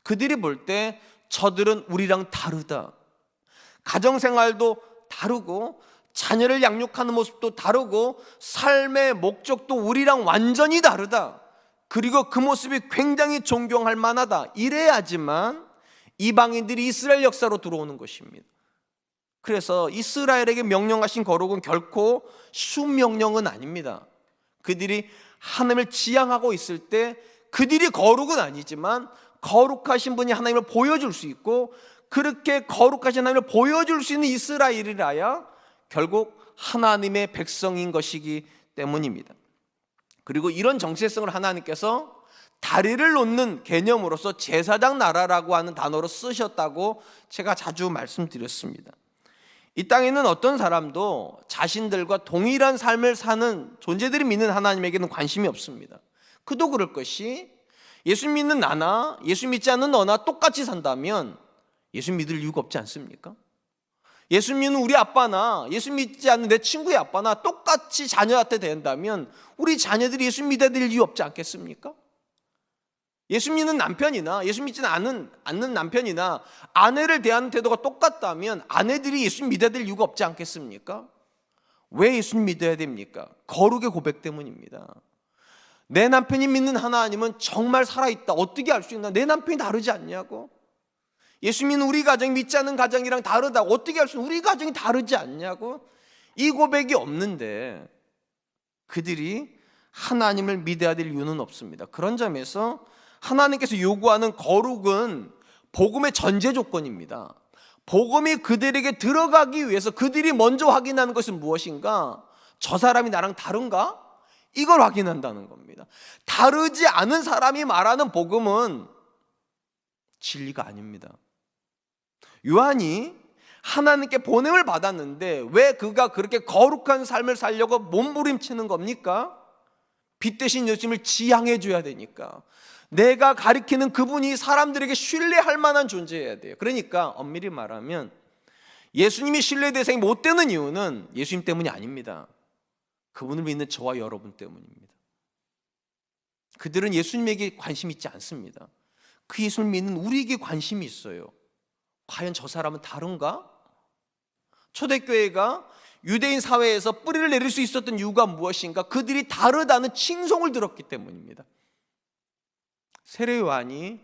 그들이 볼 때 저들은 우리랑 다르다. 가정생활도 다르고 자녀를 양육하는 모습도 다르고 삶의 목적도 우리랑 완전히 다르다. 그리고 그 모습이 굉장히 존경할 만하다. 이래야지만 이방인들이 이스라엘 역사로 들어오는 것입니다. 그래서 이스라엘에게 명령하신 거룩은 결코 쉬운 명령은 아닙니다. 그들이 하나님을 지향하고 있을 때 그들이 거룩은 아니지만 거룩하신 분이 하나님을 보여줄 수 있고 그렇게 거룩하신 하나님을 보여줄 수 있는 이스라엘이라야 결국 하나님의 백성인 것이기 때문입니다. 그리고 이런 정체성을 하나님께서 다리를 놓는 개념으로서 제사장 나라라고 하는 단어로 쓰셨다고 제가 자주 말씀드렸습니다. 이 땅에는 어떤 사람도 자신들과 동일한 삶을 사는 존재들이 믿는 하나님에게는 관심이 없습니다. 그도 그럴 것이 예수 믿는 나나 예수 믿지 않는 너나 똑같이 산다면 예수 믿을 이유가 없지 않습니까? 예수 믿는 우리 아빠나 예수 믿지 않는 내 친구의 아빠나 똑같이 자녀한테 된다면 우리 자녀들이 예수 믿어야 될 이유 없지 않겠습니까? 예수 믿는 남편이나 예수 믿지 않는 남편이나 아내를 대하는 태도가 똑같다면 아내들이 예수 믿어야 될 이유가 없지 않겠습니까? 왜 예수 믿어야 됩니까? 거룩의 고백 때문입니다. 내 남편이 믿는 하나님은 정말 살아있다. 어떻게 알 수 있나? 내 남편이 다르지 않냐고? 예수 믿는 우리 가정이 믿지 않는 가정이랑 다르다고 어떻게 알 수 있나? 우리 가정이 다르지 않냐고? 이 고백이 없는데 그들이 하나님을 믿어야 될 이유는 없습니다. 그런 점에서 하나님께서 요구하는 거룩은 복음의 전제 조건입니다. 복음이 그들에게 들어가기 위해서 그들이 먼저 확인하는 것은 무엇인가? 저 사람이 나랑 다른가? 이걸 확인한다는 겁니다. 다르지 않은 사람이 말하는 복음은 진리가 아닙니다. 요한이 하나님께 보냄을 받았는데 왜 그가 그렇게 거룩한 삶을 살려고 몸부림치는 겁니까? 빛 대신 예수님을 지향해 줘야 되니까. 내가 가리키는 그분이 사람들에게 신뢰할 만한 존재여야 돼요. 그러니까 엄밀히 말하면 예수님이 신뢰 대상이 못 되는 이유는 예수님 때문이 아닙니다. 그분을 믿는 저와 여러분 때문입니다. 그들은 예수님에게 관심이 있지 않습니다. 그 예수를 믿는 우리에게 관심이 있어요. 과연 저 사람은 다른가? 초대교회가 유대인 사회에서 뿌리를 내릴 수 있었던 이유가 무엇인가? 그들이 다르다는 칭송을 들었기 때문입니다. 세례 요한이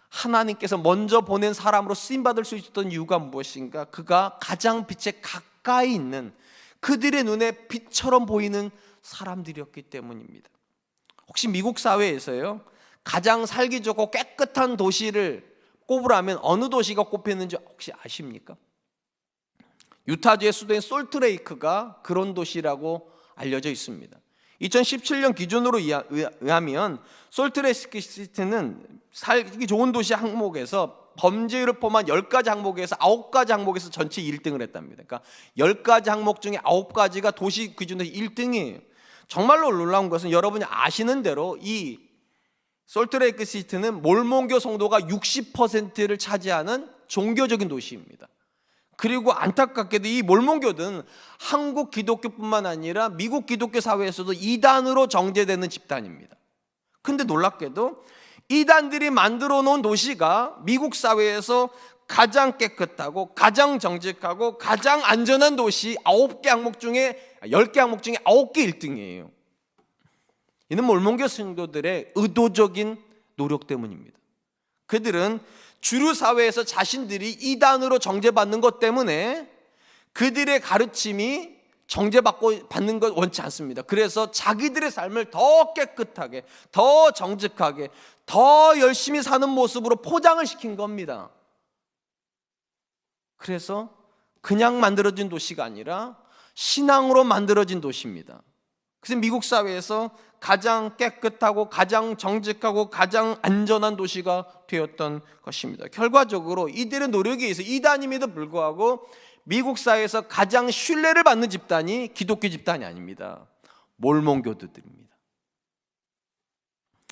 하나님께서 먼저 보낸 사람으로 쓰임받을 수 있었던 이유가 무엇인가? 그가 가장 빛에 가까이 있는 그들의 눈에 빛처럼 보이는 사람들이었기 때문입니다. 혹시 미국 사회에서요 가장 살기 좋고 깨끗한 도시를 꼽으라면 어느 도시가 꼽혔는지 혹시 아십니까? 유타주의 수도인 솔트레이크가 그런 도시라고 알려져 있습니다. 2017년 기준으로 의하면 솔트레이크 시티는 살기 좋은 도시 항목에서 범죄율을 포함한 10가지 항목에서 9가지 항목에서 전체 1등을 했답니다. 그러니까 10가지 항목 중에 9가지가 도시 기준에서 1등이에요. 정말로 놀라운 것은 여러분이 아시는 대로 이 솔트레이크 시티는 몰몬교 성도가 60%를 차지하는 종교적인 도시입니다. 그리고 안타깝게도 이 몰몬교는 한국 기독교뿐만 아니라 미국 기독교 사회에서도 이단으로 정죄되는 집단입니다. 근데 놀랍게도 이단들이 만들어 놓은 도시가 미국 사회에서 가장 깨끗하고 가장 정직하고 가장 안전한 도시 9개 항목 중에 10개 항목 중에 9개 1등이에요. 이는 몰몬교 성도들의 의도적인 노력 때문입니다. 그들은 주류 사회에서 자신들이 이단으로 정죄받는 것 때문에 그들의 가르침이 받는 것 원치 않습니다. 그래서 자기들의 삶을 더 깨끗하게, 더 정직하게, 더 열심히 사는 모습으로 포장을 시킨 겁니다. 그래서 그냥 만들어진 도시가 아니라 신앙으로 만들어진 도시입니다. 그래서 미국 사회에서 가장 깨끗하고 가장 정직하고 가장 안전한 도시가 되었던 것입니다. 결과적으로 이들의 노력에 의해서 이단임에도 불구하고 미국 사회에서 가장 신뢰를 받는 집단이 기독교 집단이 아닙니다. 몰몬교도들입니다.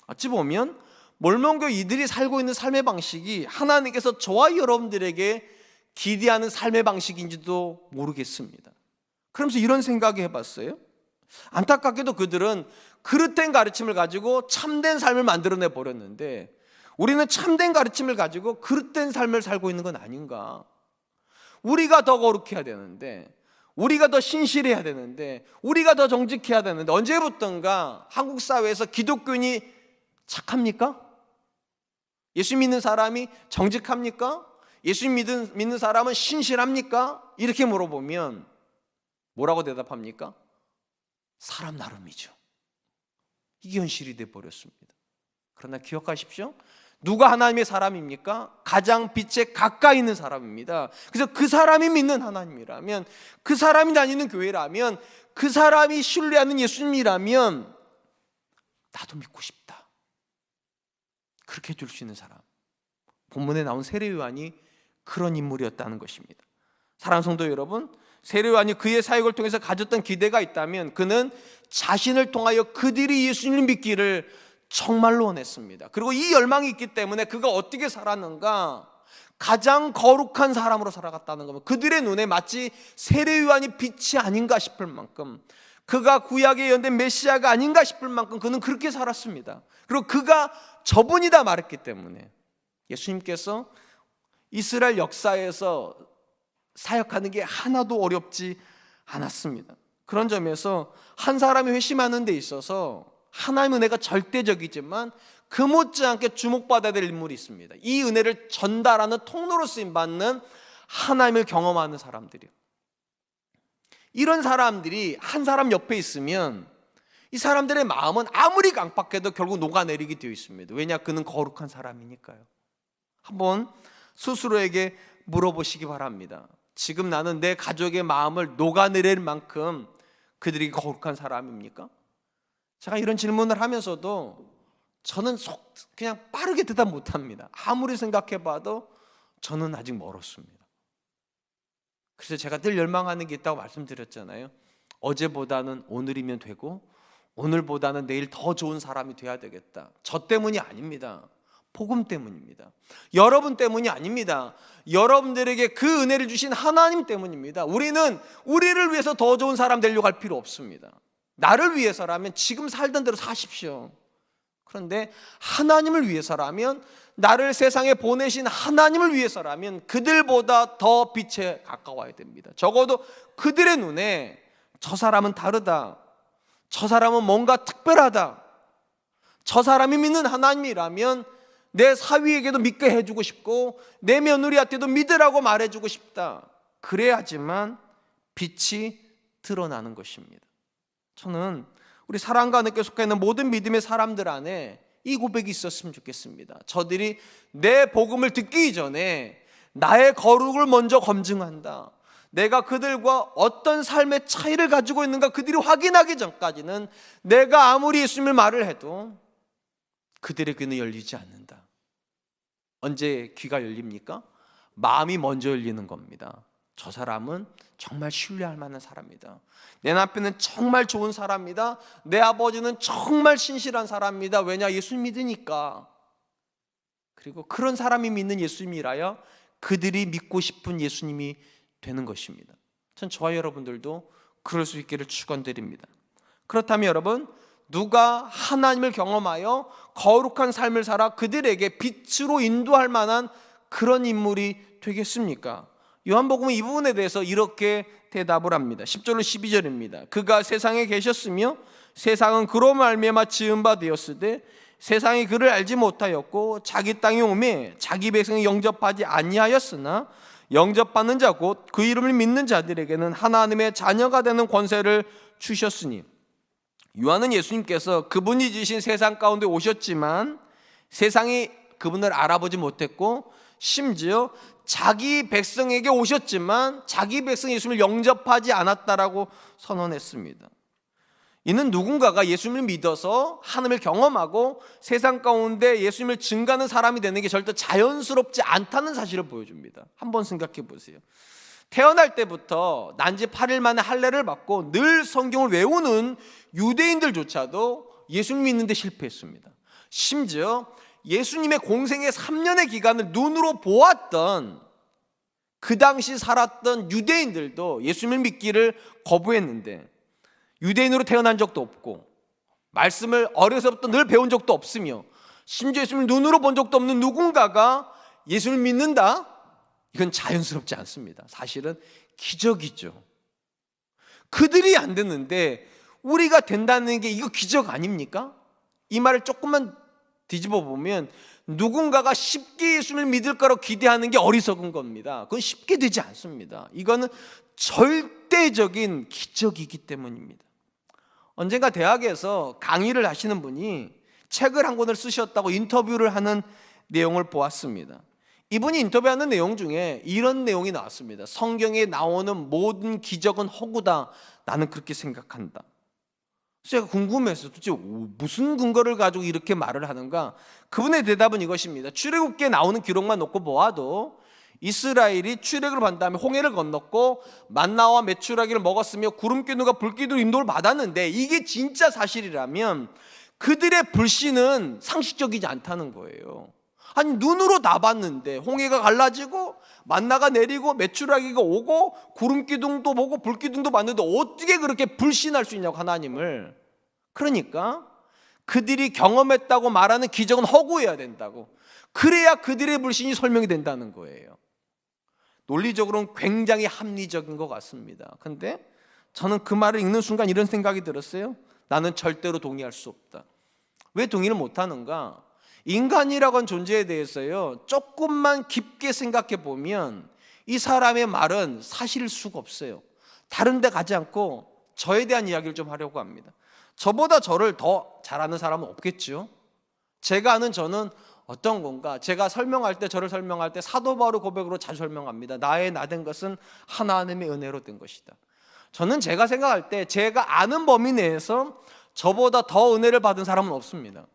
어찌 보면 몰몬교 이들이 살고 있는 삶의 방식이 하나님께서 저와 여러분들에게 기대하는 삶의 방식인지도 모르겠습니다. 그러면서 이런 생각을 해봤어요. 안타깝게도 그들은 그릇된 가르침을 가지고 참된 삶을 만들어내 버렸는데 우리는 참된 가르침을 가지고 그릇된 삶을 살고 있는 건 아닌가. 우리가 더 거룩해야 되는데, 우리가 더 신실해야 되는데, 우리가 더 정직해야 되는데, 언제부턴가 한국 사회에서 기독교인이 착합니까? 예수 믿는 사람이 정직합니까? 예수 믿는 사람은 신실합니까? 이렇게 물어보면 뭐라고 대답합니까? 사람 나름이죠. 이게 현실이 되어버렸습니다. 그러나 기억하십시오. 누가 하나님의 사람입니까? 가장 빛에 가까이 있는 사람입니다. 그래서 그 사람이 믿는 하나님이라면, 그 사람이 다니는 교회라면, 그 사람이 신뢰하는 예수님이라면 나도 믿고 싶다. 그렇게 해줄 수 있는 사람. 본문에 나온 세례요한이 그런 인물이었다는 것입니다. 사랑하는 성도 여러분, 세례요한이 그의 사역을 통해서 가졌던 기대가 있다면 그는 자신을 통하여 그들이 예수님을 믿기를 정말로 원했습니다. 그리고 이 열망이 있기 때문에 그가 어떻게 살았는가? 가장 거룩한 사람으로 살아갔다는 겁니다. 그들의 눈에 마치 세례요한이 빛이 아닌가 싶을 만큼, 그가 구약에 예언된 메시아가 아닌가 싶을 만큼 그는 그렇게 살았습니다. 그리고 그가 저분이다 말했기 때문에 예수님께서 이스라엘 역사에서 사역하는 게 하나도 어렵지 않았습니다. 그런 점에서 한 사람이 회심하는 데 있어서 하나님의 은혜가 절대적이지만 그 못지않게 주목받아야 될 인물이 있습니다. 이 은혜를 전달하는 통로로 쓰임받는 하나님을 경험하는 사람들이요. 이런 사람들이 한 사람 옆에 있으면 이 사람들의 마음은 아무리 강박해도 결국 녹아내리게 되어 있습니다. 왜냐? 그는 거룩한 사람이니까요. 한번 스스로에게 물어보시기 바랍니다. 지금 나는 내 가족의 마음을 녹아내릴 만큼 그들이 거룩한 사람입니까? 제가 이런 질문을 하면서도 저는 그냥 빠르게 대답 못합니다. 아무리 생각해봐도 저는 아직 멀었습니다. 그래서 제가 늘 열망하는 게 있다고 말씀드렸잖아요. 어제보다는 오늘이면 되고 오늘보다는 내일 더 좋은 사람이 돼야 되겠다. 저 때문이 아닙니다. 복음 때문입니다. 여러분 때문이 아닙니다. 여러분들에게 그 은혜를 주신 하나님 때문입니다. 우리는 우리를 위해서 더 좋은 사람 되려고 할 필요 없습니다. 나를 위해서라면 지금 살던 대로 사십시오. 그런데 하나님을 위해서라면, 나를 세상에 보내신 하나님을 위해서라면 그들보다 더 빛에 가까워야 됩니다. 적어도 그들의 눈에 저 사람은 다르다, 저 사람은 뭔가 특별하다, 저 사람이 믿는 하나님이라면 내 사위에게도 믿게 해주고 싶고 내 며느리한테도 믿으라고 말해주고 싶다. 그래야지만 빛이 드러나는 것입니다. 저는 우리 사랑과 하나님께 속해 있는 모든 믿음의 사람들 안에 이 고백이 있었으면 좋겠습니다. 저들이 내 복음을 듣기 이전에 나의 거룩을 먼저 검증한다. 내가 그들과 어떤 삶의 차이를 가지고 있는가 그들이 확인하기 전까지는 내가 아무리 예수님을 말을 해도 그들의 귀는 열리지 않는다. 언제 귀가 열립니까? 마음이 먼저 열리는 겁니다. 저 사람은 정말 신뢰할 만한 사람이다. 내 남편은 정말 좋은 사람이다. 내 아버지는 정말 신실한 사람이다. 왜냐? 예수님 믿으니까. 그리고 그런 사람이 믿는 예수님이라야 그들이 믿고 싶은 예수님이 되는 것입니다. 전 저와 여러분들도 그럴 수 있기를 축원드립니다. 그렇다면 여러분, 누가 하나님을 경험하여 거룩한 삶을 살아 그들에게 빛으로 인도할 만한 그런 인물이 되겠습니까? 요한복음은 이 부분에 대해서 이렇게 대답을 합니다. 10절로 12절입니다. 그가 세상에 계셨으며 세상은 그로 말미암아 지은 바 되었으되 세상이 그를 알지 못하였고 자기 땅에 오매 자기 백성이 영접하지 아니하였으나 영접받는 자 곧 그 이름을 믿는 자들에게는 하나님의 자녀가 되는 권세를 주셨으니 요한은 예수님께서 그분이 지으신 세상 가운데 오셨지만 세상이 그분을 알아보지 못했고 심지어 자기 백성에게 오셨지만 자기 백성 예수님을 영접하지 않았다라고 선언했습니다. 이는 누군가가 예수님을 믿어서 하나님을 경험하고 세상 가운데 예수님을 증거하는 사람이 되는 게 절대 자연스럽지 않다는 사실을 보여줍니다. 한번 생각해 보세요. 태어날 때부터 난지 8일 만에 할례를 받고 늘 성경을 외우는 유대인들조차도 예수님 믿는데 실패했습니다. 심지어 예수님의 공생의 3년의 기간을 눈으로 보았던 그 당시 살았던 유대인들도 예수님을 믿기를 거부했는데 유대인으로 태어난 적도 없고 말씀을 어려서부터 늘 배운 적도 없으며 심지어 예수님을 눈으로 본 적도 없는 누군가가 예수님을 믿는다? 이건 자연스럽지 않습니다. 사실은 기적이죠. 그들이 안 됐는데 우리가 된다는 게 이거 기적 아닙니까? 이 말을 조금만 뒤집어 보면 누군가가 쉽게 예수님을 믿을 거라고 기대하는 게 어리석은 겁니다. 그건 쉽게 되지 않습니다. 이거는 절대적인 기적이기 때문입니다. 언젠가 대학에서 강의를 하시는 분이 책을 한 권을 쓰셨다고 인터뷰를 하는 내용을 보았습니다. 이분이 인터뷰하는 내용 중에 이런 내용이 나왔습니다. 성경에 나오는 모든 기적은 허구다. 나는 그렇게 생각한다. 제가 궁금해서 도대체 무슨 근거를 가지고 이렇게 말을 하는가? 그분의 대답은 이것입니다. 출애굽기에 나오는 기록만 놓고 보아도 이스라엘이 출애굽을 받은 다음에 홍해를 건넜고 만나와 메추라기를 먹었으며 구름기둥과 불기둥 인도를 받았는데 이게 진짜 사실이라면 그들의 불신은 상식적이지 않다는 거예요. 아니 눈으로 다 봤는데 홍해가 갈라지고 만나가 내리고 메추라기가 오고 구름기둥도 보고 불기둥도 봤는데 어떻게 그렇게 불신할 수 있냐고 하나님을. 그러니까 그들이 경험했다고 말하는 기적은 허구해야 된다고. 그래야 그들의 불신이 설명이 된다는 거예요. 논리적으로는 굉장히 합리적인 것 같습니다. 근데 저는 그 말을 읽는 순간 이런 생각이 들었어요. 나는 절대로 동의할 수 없다. 왜 동의를 못하는가? 인간이라고 하는 존재에 대해서요 조금만 깊게 생각해 보면 이 사람의 말은 사실일 수가 없어요. 다른 데 가지 않고 저에 대한 이야기를 좀 하려고 합니다. 저보다 저를 더 잘 아는 사람은 없겠죠. 제가 아는 저는 어떤 건가? 제가 설명할 때 저를 설명할 때 사도 바울 고백으로 자주 설명합니다. 나의 나 된 것은 하나님의 은혜로 된 것이다. 저는 제가 생각할 때 제가 아는 범위 내에서 저보다 더 은혜를 받은 사람은 없습니다.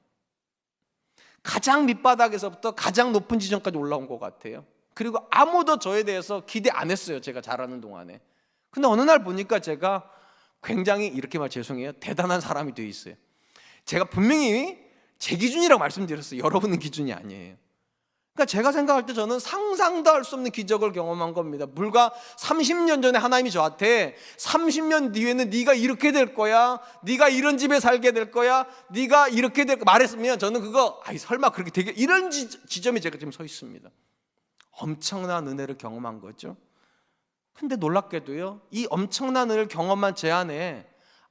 가장 밑바닥에서부터 가장 높은 지점까지 올라온 것 같아요. 그리고 아무도 저에 대해서 기대 안 했어요. 제가 잘하는 동안에. 근데 어느 날 보니까 제가 굉장히 이렇게 말 죄송해요. 대단한 사람이 돼 있어요. 제가 분명히 제 기준이라고 말씀드렸어요. 여러분의 기준이 아니에요. 그러니까 제가 생각할 때 저는 상상도 할 수 없는 기적을 경험한 겁니다. 불과 30년 전에 하나님이 저한테 30년 뒤에는 네가 이렇게 될 거야. 네가 이런 집에 살게 될 거야. 네가 이렇게 될 거야. 말했으면 저는 그거 설마 그렇게 되게 이런 지점에 제가 지금 서 있습니다. 엄청난 은혜를 경험한 거죠. 근데 놀랍게도요. 이 엄청난 은혜를 경험한 제 안에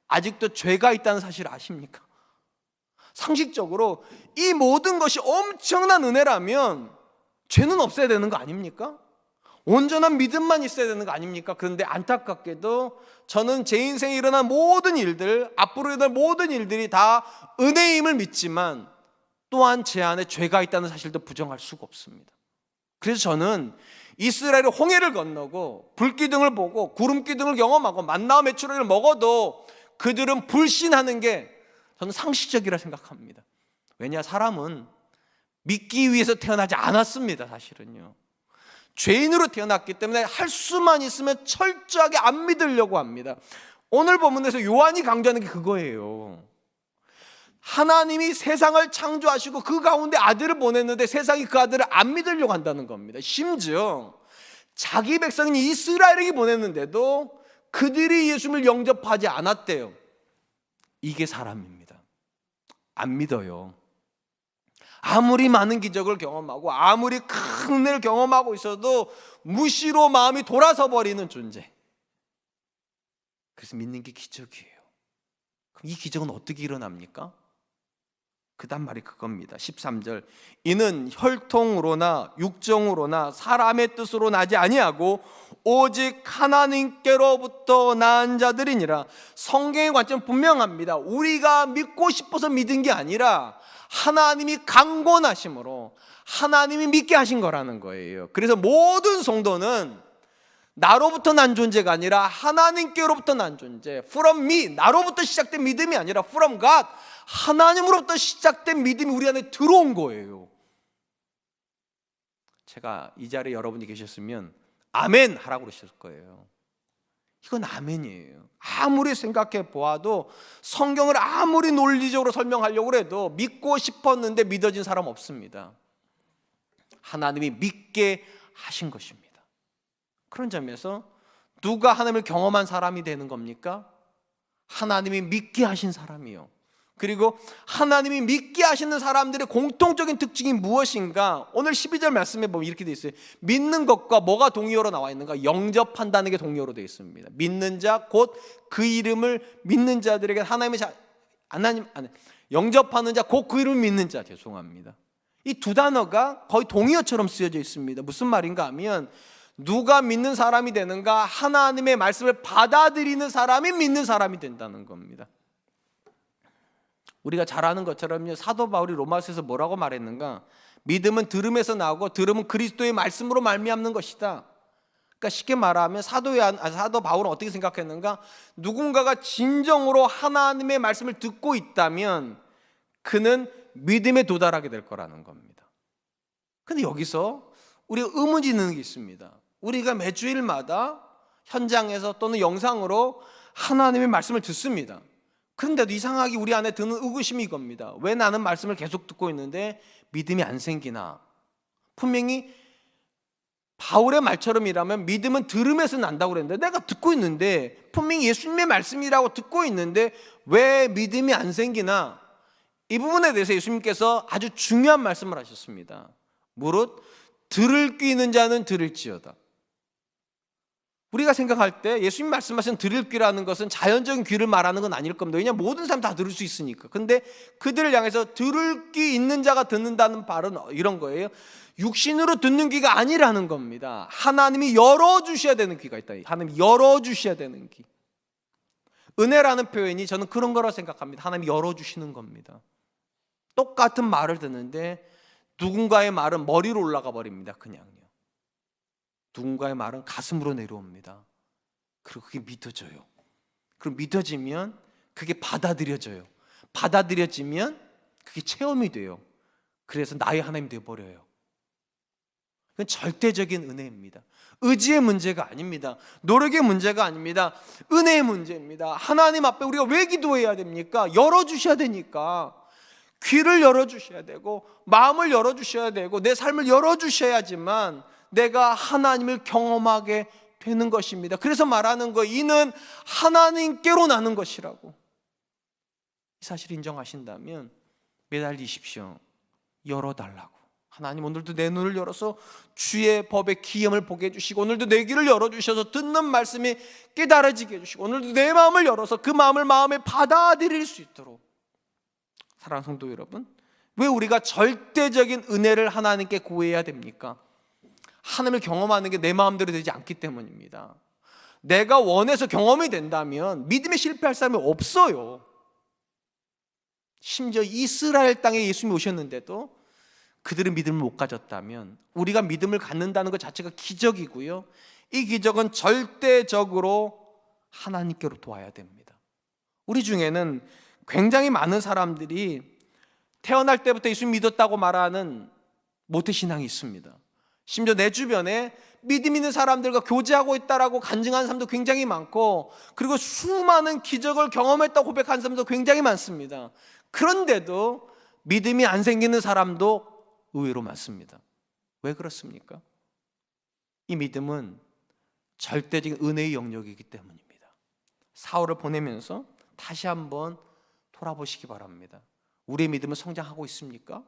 아직도 죄가 있다는 사실을 아십니까? 상식적으로 이 모든 것이 엄청난 은혜라면 죄는 없어야 되는 거 아닙니까? 온전한 믿음만 있어야 되는 거 아닙니까? 그런데 안타깝게도 저는 제 인생에 일어난 모든 일들, 앞으로 일어날 모든 일들이 다 은혜임을 믿지만 또한 제 안에 죄가 있다는 사실도 부정할 수가 없습니다. 그래서 저는 이스라엘이 홍해를 건너고 불기둥을 보고 구름기둥을 경험하고 만나와 메추라기를 먹어도 그들은 불신하는 게 저는 상식적이라 생각합니다. 왜냐, 사람은 믿기 위해서 태어나지 않았습니다. 사실은요. 죄인으로 태어났기 때문에 할 수만 있으면 철저하게 안 믿으려고 합니다. 오늘 본문에서 요한이 강조하는 게 그거예요. 하나님이 세상을 창조하시고 그 가운데 아들을 보냈는데 세상이 그 아들을 안 믿으려고 한다는 겁니다. 심지어 자기 백성인 이스라엘에게 보냈는데도 그들이 예수님을 영접하지 않았대요. 이게 사람입니다. 안 믿어요. 아무리 많은 기적을 경험하고 아무리 큰 은혜를 경험하고 있어도 무시로 마음이 돌아서 버리는 존재. 그래서 믿는 게 기적이에요. 그럼 이 기적은 어떻게 일어납니까? 그 다음 말이 그겁니다. 13절, 이는 혈통으로나 육정으로나 사람의 뜻으로 나지 아니하고 오직 하나님께로부터 난 자들이니라. 성경의 관점은 분명합니다. 우리가 믿고 싶어서 믿은 게 아니라 하나님이 강권하심으로 하나님이 믿게 하신 거라는 거예요. 그래서 모든 성도는 나로부터 난 존재가 아니라 하나님께로부터 난 존재, from me, 나로부터 시작된 믿음이 아니라 from God, 하나님으로부터 시작된 믿음이 우리 안에 들어온 거예요. 제가 이 자리에 여러분이 계셨으면 아멘 하라고 그러셨을 거예요. 이건 아멘이에요. 아무리 생각해 보아도 성경을 아무리 논리적으로 설명하려고 해도 믿고 싶었는데 믿어진 사람 없습니다. 하나님이 믿게 하신 것입니다. 그런 점에서 누가 하나님을 경험한 사람이 되는 겁니까? 하나님이 믿게 하신 사람이요. 그리고 하나님이 믿게 하시는 사람들의 공통적인 특징이 무엇인가? 오늘 12절 말씀에 보면 이렇게 되어 있어요. 믿는 것과 뭐가 동의어로 나와 있는가? 영접한다는 게 동의어로 되어 있습니다. 믿는 자 곧 그 이름을 믿는 자들에게 영접하는 자 곧 그 이름을 믿는 자. 죄송합니다. 이 두 단어가 거의 동의어처럼 쓰여져 있습니다. 무슨 말인가 하면 누가 믿는 사람이 되는가? 하나님의 말씀을 받아들이는 사람이 믿는 사람이 된다는 겁니다. 우리가 잘 아는 것처럼요, 사도 바울이 로마서에서 뭐라고 말했는가? 믿음은 들음에서 나오고 들음은 그리스도의 말씀으로 말미암는 것이다. 그러니까 쉽게 말하면 사도 바울은 어떻게 생각했는가? 누군가가 진정으로 하나님의 말씀을 듣고 있다면 그는 믿음에 도달하게 될 거라는 겁니다. 근데 여기서 우리가 의문이 있는 게 있습니다. 우리가 매주일마다 현장에서 또는 영상으로 하나님의 말씀을 듣습니다. 그런데도 이상하게 우리 안에 드는 의구심이 이겁니다. 왜 나는 말씀을 계속 듣고 있는데 믿음이 안 생기나? 분명히 바울의 말처럼이라면 믿음은 들음에서 난다고 그랬는데 내가 듣고 있는데 분명히 예수님의 말씀이라고 듣고 있는데 왜 믿음이 안 생기나? 이 부분에 대해서 예수님께서 아주 중요한 말씀을 하셨습니다. 무릇 들을 귀 있는 자는 들을지어다. 우리가 생각할 때 예수님 말씀하신 들을 귀라는 것은 자연적인 귀를 말하는 건 아닐 겁니다. 왜냐하면 모든 사람 다 들을 수 있으니까. 근데 그들을 향해서 들을 귀 있는 자가 듣는다는 말은 이런 거예요. 육신으로 듣는 귀가 아니라는 겁니다. 하나님이 열어주셔야 되는 귀가 있다. 하나님이 열어주셔야 되는 귀. 은혜라는 표현이 저는 그런 거라 생각합니다. 하나님이 열어주시는 겁니다. 똑같은 말을 듣는데 누군가의 말은 머리로 올라가 버립니다. 그냥요. 누군가의 말은 가슴으로 내려옵니다. 그리고 그게 믿어져요. 그리고 믿어지면 그게 받아들여져요. 받아들여지면 그게 체험이 돼요. 그래서 나의 하나님 되어버려요. 그건 절대적인 은혜입니다. 의지의 문제가 아닙니다. 노력의 문제가 아닙니다. 은혜의 문제입니다. 하나님 앞에 우리가 왜 기도해야 됩니까? 열어주셔야 되니까. 귀를 열어주셔야 되고 마음을 열어주셔야 되고 내 삶을 열어주셔야지만 내가 하나님을 경험하게 되는 것입니다. 그래서 말하는 거 이는 하나님께로 나는 것이라고. 이 사실을 인정하신다면 매달리십시오. 열어달라고. 하나님 오늘도 내 눈을 열어서 주의 법의 기염을 보게 해주시고 오늘도 내 귀를 열어주셔서 듣는 말씀이 깨달아지게 해주시고 오늘도 내 마음을 열어서 그 마음을 마음에 받아들일 수 있도록. 사랑하는 성도 여러분, 왜 우리가 절대적인 은혜를 하나님께 구해야 됩니까? 하나님을 경험하는 게 내 마음대로 되지 않기 때문입니다. 내가 원해서 경험이 된다면 믿음에 실패할 사람이 없어요. 심지어 이스라엘 땅에 예수님이 오셨는데도 그들은 믿음을 못 가졌다면 우리가 믿음을 갖는다는 것 자체가 기적이고요. 이 기적은 절대적으로 하나님께로 도와야 됩니다. 우리 중에는 굉장히 많은 사람들이 태어날 때부터 예수님 믿었다고 말하는 모태신앙이 있습니다. 심지어 내 주변에 믿음 있는 사람들과 교제하고 있다라고 간증하는 사람도 굉장히 많고 그리고 수많은 기적을 경험했다고 고백하는 사람도 굉장히 많습니다. 그런데도 믿음이 안 생기는 사람도 의외로 많습니다. 왜 그렇습니까? 이 믿음은 절대적인 은혜의 영역이기 때문입니다. 사울을 보내면서 다시 한번 돌아보시기 바랍니다. 우리의 믿음은 성장하고 있습니까?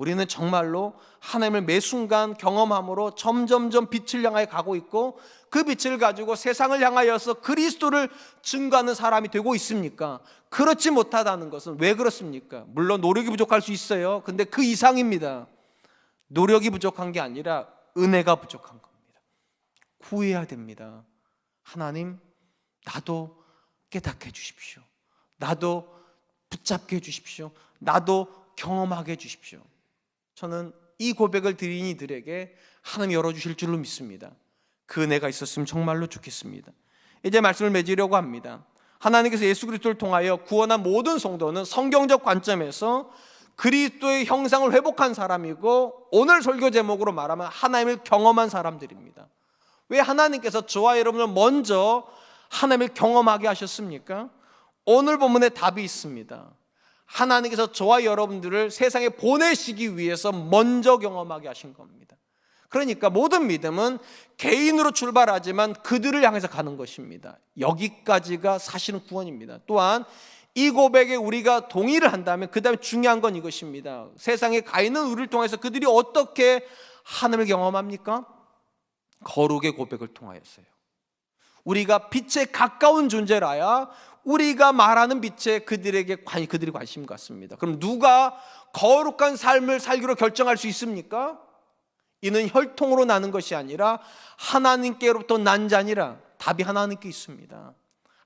우리는 정말로 하나님을 매 순간 경험함으로 점점점 빛을 향하여 가고 있고 그 빛을 가지고 세상을 향하여서 그리스도를 증거하는 사람이 되고 있습니까? 그렇지 못하다는 것은 왜 그렇습니까? 물론 노력이 부족할 수 있어요. 근데 그 이상입니다. 노력이 부족한 게 아니라 은혜가 부족한 겁니다. 구해야 됩니다. 하나님, 나도 깨닫게 해주십시오. 나도 붙잡게 해주십시오. 나도 경험하게 해주십시오. 저는 이 고백을 드린 이들에게 하나님 열어주실 줄로 믿습니다. 그 은혜가 있었으면 정말로 좋겠습니다. 이제 말씀을 맺으려고 합니다. 하나님께서 예수 그리스도를 통하여 구원한 모든 성도는 성경적 관점에서 그리스도의 형상을 회복한 사람이고, 오늘 설교 제목으로 말하면 하나님을 경험한 사람들입니다. 왜 하나님께서 저와 여러분을 먼저 하나님을 경험하게 하셨습니까? 오늘 본문에 답이 있습니다. 하나님께서 저와 여러분들을 세상에 보내시기 위해서 먼저 경험하게 하신 겁니다. 그러니까 모든 믿음은 개인으로 출발하지만 그들을 향해서 가는 것입니다. 여기까지가 사실은 구원입니다. 또한 이 고백에 우리가 동의를 한다면 그 다음에 중요한 건 이것입니다. 세상에 가 있는 우리를 통해서 그들이 어떻게 하나님을 경험합니까? 거룩의 고백을 통하였어요. 우리가 빛에 가까운 존재라야 우리가 말하는 빛에 그들이 관심 갖습니다. 그럼 누가 거룩한 삶을 살기로 결정할 수 있습니까? 이는 혈통으로 나는 것이 아니라 하나님께로부터 난 자니라. 답이 하나님께 있습니다.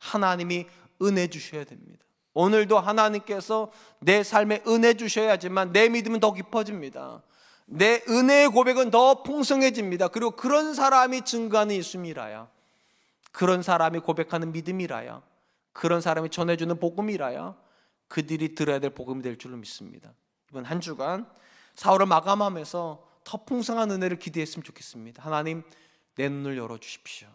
하나님이 은혜 주셔야 됩니다. 오늘도 하나님께서 내 삶에 은혜 주셔야지만 내 믿음은 더 깊어집니다. 내 은혜의 고백은 더 풍성해집니다. 그리고 그런 사람이 증거하는 예수님이라야, 그런 사람이 고백하는 믿음이라야, 그런 사람이 전해주는 복음이라야 그들이 들어야 될 복음이 될 줄로 믿습니다. 이번 한 주간 4월을 마감하면서 더 풍성한 은혜를 기대했으면 좋겠습니다. 하나님, 내 눈을 열어주십시오.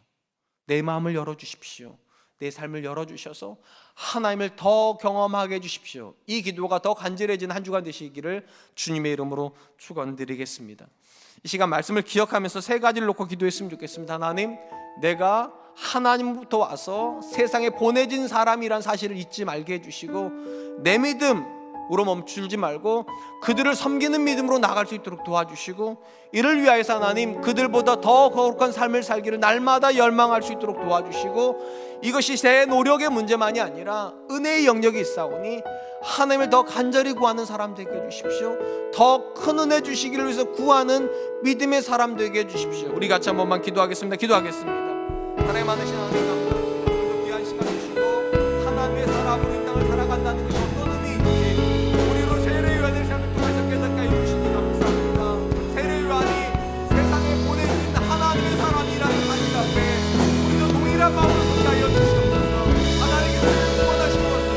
내 마음을 열어주십시오. 내 삶을 열어주셔서 하나님을 더 경험하게 해주십시오. 이 기도가 더 간절해지는 한 주간 되시기를 주님의 이름으로 축원드리겠습니다. 이 시간 말씀을 기억하면서 세 가지를 놓고 기도했으면 좋겠습니다. 하나님, 내가 하나님부터 와서 세상에 보내진 사람이란 사실을 잊지 말게 해주시고, 내 믿음으로 멈추지 말고 그들을 섬기는 믿음으로 나갈 수 있도록 도와주시고, 이를 위하여서 하나님, 그들보다 더 거룩한 삶을 살기를 날마다 열망할 수 있도록 도와주시고, 이것이 제 노력의 문제만이 아니라 은혜의 영역이 있사오니 하나님을 더 간절히 구하는 사람 되게 해주십시오. 더 큰 은혜 주시기를 위해서 구하는 믿음의 사람 되게 해주십시오. 우리 같이 한 번만 기도하겠습니다. 하나님 많으신 하나님, 감사합니다. 오늘도 귀한 시간 주시고 하나님의 사람으로 이 땅을 살아간다는 것이 어떤 의미인지 우리로 세례요한의 삶을 통해서 깨닫게 해주시니 감사합니다. 세례요한이 세상에 보내진 하나님의 사람이라는 사실 앞에 우리도 동일한 마음으로 서게 주시옵소서. 하나님께서 원하신 것은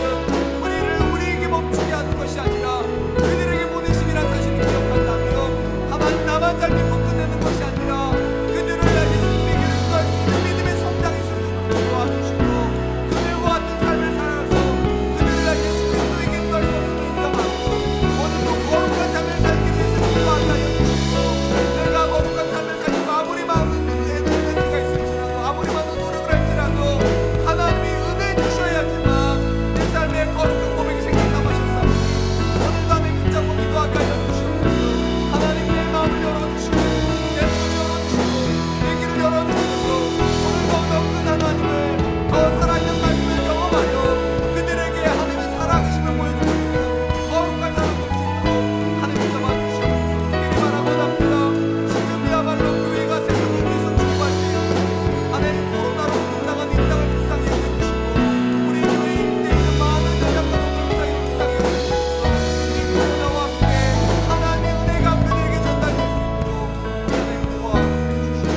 우리를 우리에게 멈추게 하는 것이 아니라 그들에게 보내심이라는 사실을 기억한다며, 하나님 나만 잘 믿고 끝내는 것이 아니라 그들을 향해 승리기를 구할 수 있는 믿음의 성장이 있어서 도와주시고, 그들과 같은 삶을 살아서 그들을 향해 승리에게 인도할 수 없음을 인정하고, 오늘도 거룩한 삶을 살기 위해서 기도하게 하여 주시고, 내가 거룩한 삶을 살고 아무리 많은 은혜가 있을지라도, 아무리 많은 노력을 할지라도 하나님이 은혜 주셔야지만 내 삶에 거룩한 고백이 생긴다고 하셨사오니, 오늘도 하나님 붙잡고 기도하게 하여 주시옵소서. 하나님, 내 마음을 열어주시고 내 눈을 열어주시고 내 귀를 열어주시고, 오늘도 없는 하나님을 더 살아있는 말씀을 경험하여 그들에게 하나님의 살아계심을 보여주시고 거룩한 사람 되시도록 하나님 잡아주시옵소서. 특별히 바라고납니다. 지금이야말로 교회가 세상을 위해서 죽어갈 때요, 하나님 코로나로 분당한 이 땅을 불쌍히 여겨주시고, 우리 교회에 있는 많은 연약한 분들을 불쌍히 여겨주시고, 이 코로나와 함께 하나님의 은혜가 그들에게 전달될 수 있도록 하나님 도와주시옵소서.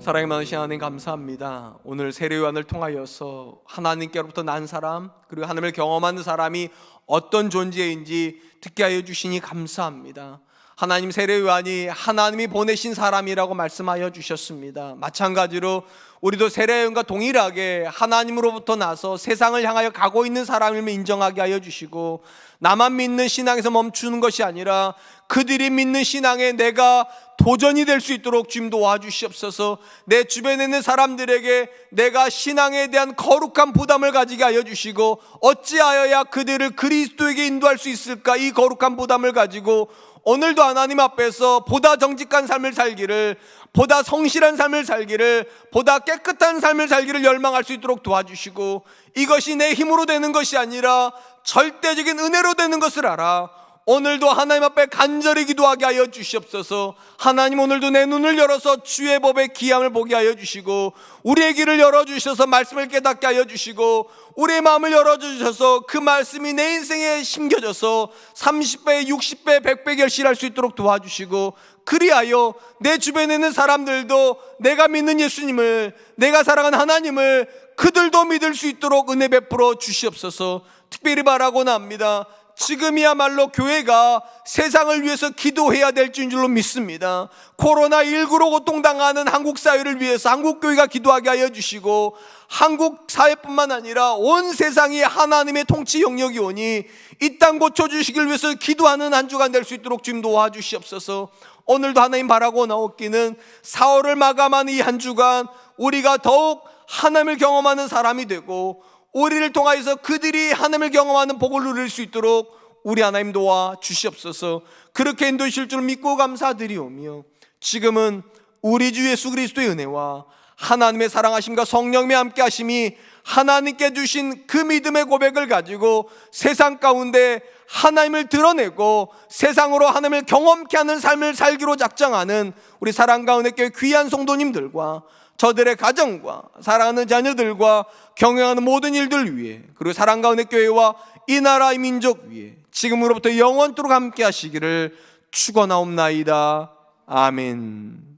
사랑이 많으신 하나님, 감사합니다. 오늘 세례요한을 통하여서 하나님께로부터 난 사람, 그리고 하나님을 경험하는 사람이 어떤 존재인지 듣게 하여 주시니 감사합니다. 하나님 세례요한이 하나님이 보내신 사람이라고 말씀하여 주셨습니다. 마찬가지로 우리도 세례요한과 동일하게 하나님으로부터 나서 세상을 향하여 가고 있는 사람임을 인정하게 하여 주시고, 나만 믿는 신앙에서 멈추는 것이 아니라 그들이 믿는 신앙에 내가 도전이 될 수 있도록 주님 도와주시옵소서. 내 주변에 있는 사람들에게 내가 신앙에 대한 거룩한 부담을 가지게 하여 주시고, 어찌하여야 그들을 그리스도에게 인도할 수 있을까, 이 거룩한 부담을 가지고 오늘도 하나님 앞에서 보다 정직한 삶을 살기를, 보다 성실한 삶을 살기를, 보다 깨끗한 삶을 살기를 열망할 수 있도록 도와주시고, 이것이 내 힘으로 되는 것이 아니라 절대적인 은혜로 되는 것을 알아 오늘도 하나님 앞에 간절히 기도하게 하여 주시옵소서. 하나님, 오늘도 내 눈을 열어서 주의 법의 기함을 보게 하여 주시고, 우리의 귀를 열어주셔서 말씀을 깨닫게 하여 주시고, 우리의 마음을 열어주셔서 그 말씀이 내 인생에 심겨져서 30배, 60배, 100배 결실할 수 있도록 도와주시고, 그리하여 내 주변에 있는 사람들도 내가 믿는 예수님을, 내가 사랑하는 하나님을 그들도 믿을 수 있도록 은혜 베풀어 주시옵소서. 특별히 바라고는 합니다. 지금이야말로 교회가 세상을 위해서 기도해야 될 줄로 믿습니다. 코로나19로 고통당하는 한국 사회를 위해서 한국 교회가 기도하게 하여 주시고, 한국 사회뿐만 아니라 온 세상이 하나님의 통치 영역이 오니 이 땅 고쳐주시길 위해서 기도하는 한 주간 될 수 있도록 주님 도와주시옵소서. 오늘도 하나님 바라고 나오기는 4월을 마감하는 이 한 주간 우리가 더욱 하나님을 경험하는 사람이 되고, 우리를 통하여서 그들이 하나님을 경험하는 복을 누릴 수 있도록 우리 하나님 도와 주시옵소서. 그렇게 인도하실 줄 믿고 감사드리오며, 지금은 우리 주 예수 그리스도의 은혜와 하나님의 사랑하심과 성령의 함께 하심이 하나님께 주신 그 믿음의 고백을 가지고 세상 가운데 하나님을 드러내고 세상으로 하나님을 경험케 하는 삶을 살기로 작정하는 우리 사랑과 은혜교회 귀한 성도님들과 저들의 가정과 사랑하는 자녀들과 경영하는 모든 일들 위해, 그리고 사랑과 은혜교회와 이 나라 이 민족 위해 지금으로부터 영원토록 함께 하시기를 축원하옵나이다. 아멘.